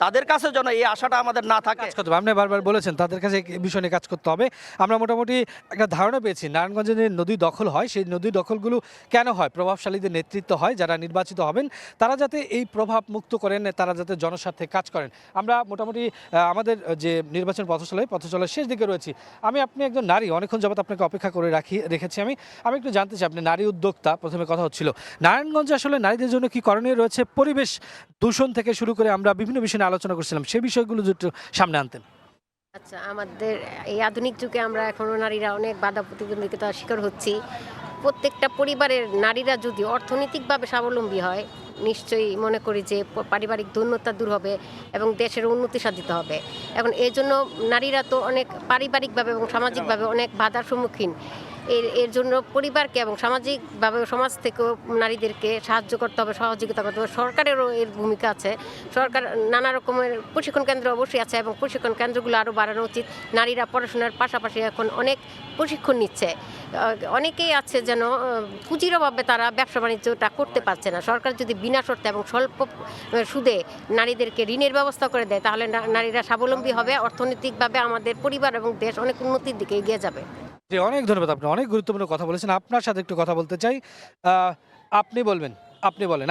তাদের কাছে যেন এই আশাটা আমাদের না থাকে। আপনি বারবার বলেছেন তাদের কাছে এই বিষয় নিয়ে কাজ করতে হবে। আমরা মোটামুটি একটা ধারণা পেয়েছি নারায়ণগঞ্জে যে নদী দখল হয় সেই নদী দখলগুলো কেন হয়, প্রভাবশালীদের নেতৃত্ব হয়, যারা নির্বাচিত হবেন তারা যাতে এই প্রভাব মুক্ত করেন, তারা যাতে জনস্বার্থে কাজ করেন। আমরা মোটামুটি আমাদের যে নির্বাচন পথচলার শেষ দিকে রয়েছি। আপনি একজন নারী, অনেকক্ষণ যাবত আপনাকে অপেক্ষা করে রেখেছি। আমি একটু জানতে চাই, আপনি নারী উদ্যোক্তা, প্রথমে কথা হচ্ছিল নারায়ণগঞ্জে আসলে নারীদের জন্য কি করণীয় রয়েছে, পরিবেশ দূষণ থেকে শুরু করে আমরা বিভিন্ন বিষয় নিয়ে আলোচনা করছিলাম, সেই বিষয়গুলো একটু সামনে আনতেন। আচ্ছা, আমাদের এই আধুনিক যুগে আমরা এখনও নারীরা অনেক বাধা প্রতিবন্ধিতার শিকার হচ্ছি। প্রত্যেকটা পরিবারের নারীরা যদি অর্থনৈতিকভাবে স্বাবলম্বী হয়, নিশ্চয়ই মনে করি যে পারিবারিক দৈন্যতা দূর হবে এবং দেশের উন্নতি সাধিত হবে। এখন এই জন্য নারীরা তো অনেক পারিবারিকভাবে এবং সামাজিকভাবে অনেক বাধার সম্মুখীন। এর জন্য পরিবারকে এবং সামাজিকভাবে সমাজ থেকেও নারীদেরকে সাহায্য করতে হবে, সহযোগিতা করতে হবে। সরকারেরও এর ভূমিকা আছে। সরকার নানা রকমের প্রশিক্ষণ কেন্দ্র অবশ্যই আছে এবং প্রশিক্ষণ কেন্দ্রগুলো আরও বাড়ানো উচিত। নারীরা পড়াশোনার পাশাপাশি এখন অনেক প্রশিক্ষণ নিচ্ছে। অনেকেই আছে যেন পুঁজির অভাবে তারা ব্যবসা বাণিজ্যটা করতে পারছে না। সরকার যদি বিনা শর্তে এবং স্বল্প সুদে নারীদেরকে ঋণের ব্যবস্থা করে দেয় তাহলে নারীরা স্বাবলম্বী হবে, অর্থনৈতিকভাবে আমাদের পরিবার এবং দেশ অনেক উন্নতির দিকে এগিয়ে যাবে। অনেক ধন্যবাদ, আপনি অনেক গুরুত্বপূর্ণ কথা বলেছেন। আপনার সাথে একটু কথা বলতে চাই। আপনি বলেন।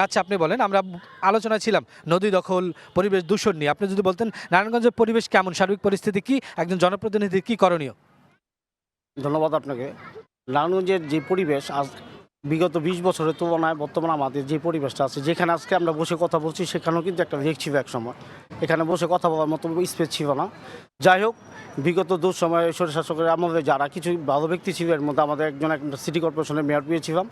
আচ্ছা, আপনি বলেন। আমরা আলোচনায় ছিলাম নদী দখল, পরিবেশ দূষণ নিয়ে। আপনি যদি বলতেন নারায়ণগঞ্জের পরিবেশ কেমন, সার্বিক পরিস্থিতি কি, একজন জনপ্রতিনিধির কি করণীয়? ধন্যবাদ আপনাকে। নারায়ণগঞ্জের যে পরিবেশ আজ বিগত 20 বছরের তুলনায় বর্তমানে আমাদের যে পরিবেশটা আছে, যেখানে আজকে আমরা বসে কথা বলছি সেখানেও কিন্তু একটা রেক ছিল এক সময়। এখানে বসে কথা বলার মতো স্পেস ছিল না। যাই হোক, বিগত দুঃসময়ে স্বৈরশাসকের আমাদের যারা কিছু ভালো ব্যক্তি ছিল, এর মধ্যে আমাদের একটা সিটি কর্পোরেশনের মেয়র পেয়েছিলাম।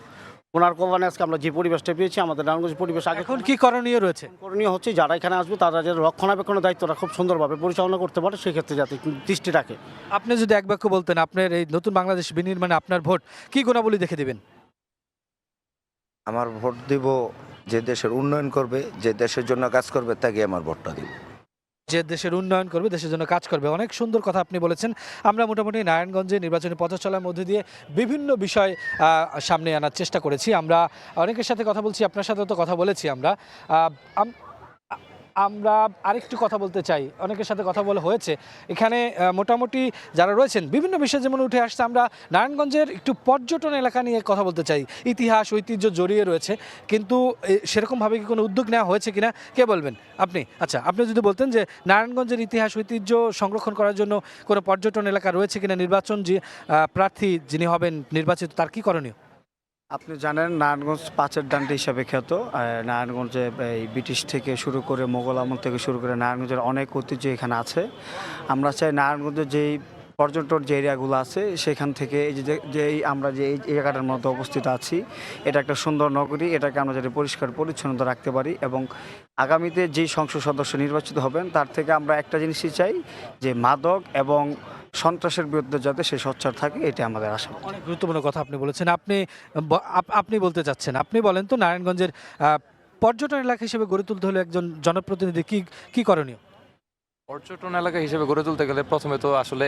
ওনার কল্যাণে আজকে আমরা যে পরিবেশটা পেয়েছি, আমাদের নারায়ণগঞ্জের পরিবেশ আগে। এখন কি করণীয় রয়েছে? করণীয় হচ্ছে যারা এখানে আসবে তারা যে রক্ষণাবেক্ষণের দায়িত্বটা খুব সুন্দরভাবে পরিচালনা করতে পারে, সেক্ষেত্রে যাতে দৃষ্টি রাখে। আপনি যদি এক বাক্য বলতেন, আপনার এই নতুন বাংলাদেশ বিনির্মাণে আপনার ভোট কি গুণাবলী দেখে দিবেন? আমার ভোট দিব যে দেশের উন্নয়ন করবে, যে দেশের জন্য কাজ করবে, তাকে আমার ভোটটা দিব। যে দেশের উন্নয়ন করবে, দেশের জন্য কাজ করবে। অনেক সুন্দর কথা আপনি বলেছেন। আমরা মোটামুটি নারায়ণগঞ্জে নির্বাচনী পথচলার মধ্যে দিয়ে বিভিন্ন বিষয় সামনে আনার চেষ্টা করেছি। আমরা অনেকের সাথে কথা বলছি, আপনার সাথেও তো কথা বলেছি। আমরা আরেকটু কথা বলতে চাই, অনেকের সাথে কথা বলা হয়েছে। এখানে মোটামুটি যারা রয়েছেন বিভিন্ন বিষয় যেমন উঠে আসছে। আমরা নারায়ণগঞ্জের একটু পর্যটন এলাকা নিয়ে কথা বলতে চাই। ইতিহাস ঐতিহ্য জড়িয়ে রয়েছে, কিন্তু সেরকমভাবে কি কোনো উদ্যোগ নেওয়া হয়েছে কিনা কে বলবেন? আপনি। আচ্ছা, আপনি যদি বলতেন যে নারায়ণগঞ্জের ইতিহাস ঐতিহ্য সংরক্ষণ করার জন্য কোনো পর্যটন এলাকা রয়েছে কিনা, নির্বাচন যে প্রার্থী যিনি হবেন নির্বাচিত তার কি করণীয়? আপনি জানেন নারায়ণগঞ্জ পাঁচের ডান্ডি হিসাবে খ্যাত। নারায়ণগঞ্জে এই ব্রিটিশ থেকে শুরু করে মোগল আমল থেকে শুরু করে নারায়ণগঞ্জের অনেক ঐতিহ্য এখানে আছে। আমরা চাই নারায়ণগঞ্জের যেই পর্যটন যে এরিয়াগুলো আছে সেখান থেকে এই যে আমরা যে এই জায়গাটার মধ্যে অবস্থিত আছি, এটা একটা সুন্দর নগরী, এটাকে আমরা যাতে পরিষ্কার পরিচ্ছন্নতা রাখতে পারি এবং আগামীতে যেই সংসদ সদস্য নির্বাচিত হবেন তার থেকে আমরা একটা জিনিসই চাই যে মাদক এবং সন্ত্রাসের বিরুদ্ধে যাতে সে সোচ্চার থাকে, এটা আমাদের আশা। অনেক গুরুত্বপূর্ণ কথা আপনি বলেছেন। আপনি বলতে চাচ্ছেন, আপনি বলেন তো নারায়ণগঞ্জের পর্যটন এলাকা হিসেবে গড়ে তুলতে হলে একজন জনপ্রতিনিধি কি করণীয়? পর্যটন এলাকা হিসেবে গড়ে তুলতে গেলে প্রথমে তো আসলে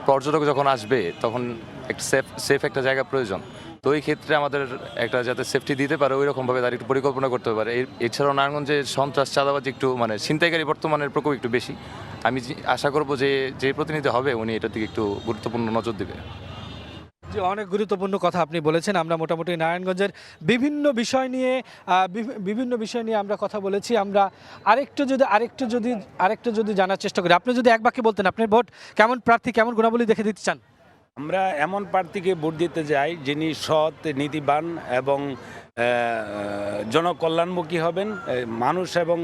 পর্যটক যখন আসবে তখন একটা সেফ একটা জায়গা প্রয়োজন। তো এই ক্ষেত্রে আমাদের একটা যাতে সেফটি দিতে পারে ওই রকমভাবে তার একটু পরিকল্পনা করতে পারে। এছাড়াও নারায়ণগঞ্জে সন্ত্রাস চাঁদাবাজি একটু ছিনতাইকারী বর্তমানের প্রকোপ একটু বেশি। আমি আশা করব যে প্রতিনিধি হবে উনি এটার দিকে একটু গুরুত্বপূর্ণ নজর দেবে। যে অনেক গুরুত্বপূর্ণ কথা আপনি বলেছেন। আমরা মোটামুটি নারায়ণগঞ্জের বিভিন্ন বিষয় নিয়ে আমরা কথা বলেছি। আমরা আরেকটু যদি জানার চেষ্টা করি, আপনি যদি এক বাক্যে বলতেন আপনার ভোট কেমন প্রার্থী, কেমন গুণাবলী দেখে দিতে চান? আমরা এমন প্রার্থীকে ভোট দিতে যাই যিনি সৎ, নীতিবান এবং জনকল্যাণমুখী হবেন, মানুষ এবং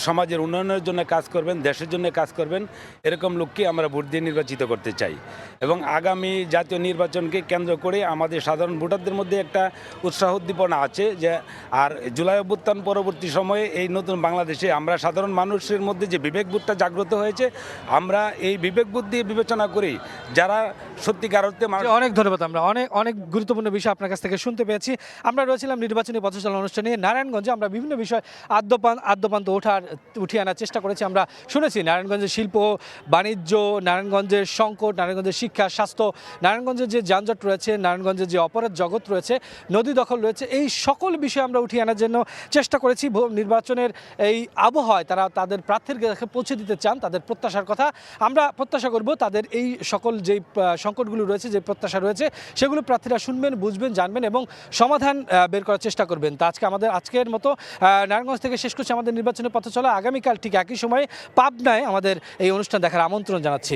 সমাজের উন্নয়নের জন্য কাজ করবেন, দেশের জন্য কাজ করবেন, এরকম লোককে আমরা ভোট দিয়ে নির্বাচিত করতে চাই। এবং আগামী জাতীয় নির্বাচনকে কেন্দ্র করে আমাদের সাধারণ ভোটারদের মধ্যে একটা উৎসাহ উদ্দীপনা আছে যে আর জুলাই অভ্যুত্থান পরবর্তী সময়ে এই নতুন বাংলাদেশে আমরা সাধারণ মানুষের মধ্যে যে বিবেকবোধটা জাগ্রত হয়েছে, আমরা এই বিবেকবোধ দিয়ে বিবেচনা করি যারা সত্যিকার অর্থে অনেক ধন্যবাদ। আমরা অনেক গুরুত্বপূর্ণ বিষয় আপনার কাছ থেকে শুনতে পেয়েছি। আমরা রয়েছিলাম নির্বাচনী পথচলা অনুষ্ঠানে নারায়ণগঞ্জে। আমরা বিভিন্ন বিষয় আদ্যপান্ত উঠিয়ে আনার চেষ্টা করেছি। আমরা শুনেছি নারায়ণগঞ্জের শিল্প, বাণিজ্য, নারায়ণগঞ্জের সংকট, নারায়ণগঞ্জের শিক্ষা, স্বাস্থ্য, নারায়ণগঞ্জের যে যানজট রয়েছে, নারায়ণগঞ্জের যে অপরাধ জগৎ রয়েছে, নদী দখল রয়েছে, এই সকল বিষয় আমরা উঠিয়ে আনার জন্য চেষ্টা করেছি। নির্বাচনের এই আবহাওয়ায় তারা তাদের প্রার্থীর কাছে পৌঁছে দিতে চান তাদের প্রত্যাশার কথা। আমরা প্রত্যাশা করব তাদের এই সকল যেই সংকটগুলো রয়েছে, যে প্রত্যাশা রয়েছে, সেগুলো প্রার্থীরা শুনবেন, বুঝবেন, জানবেন এবং সমাধান বের করার চেষ্টা করবেন। তা আজকের মতো নারায়ণগঞ্জ থেকে শেষ করছি আমাদের নির্বাচনের পথচলা। আগামীকাল ঠিক একই সময়ে পাবনায় আমাদের এই অনুষ্ঠান দেখার আমন্ত্রণ জানাচ্ছি।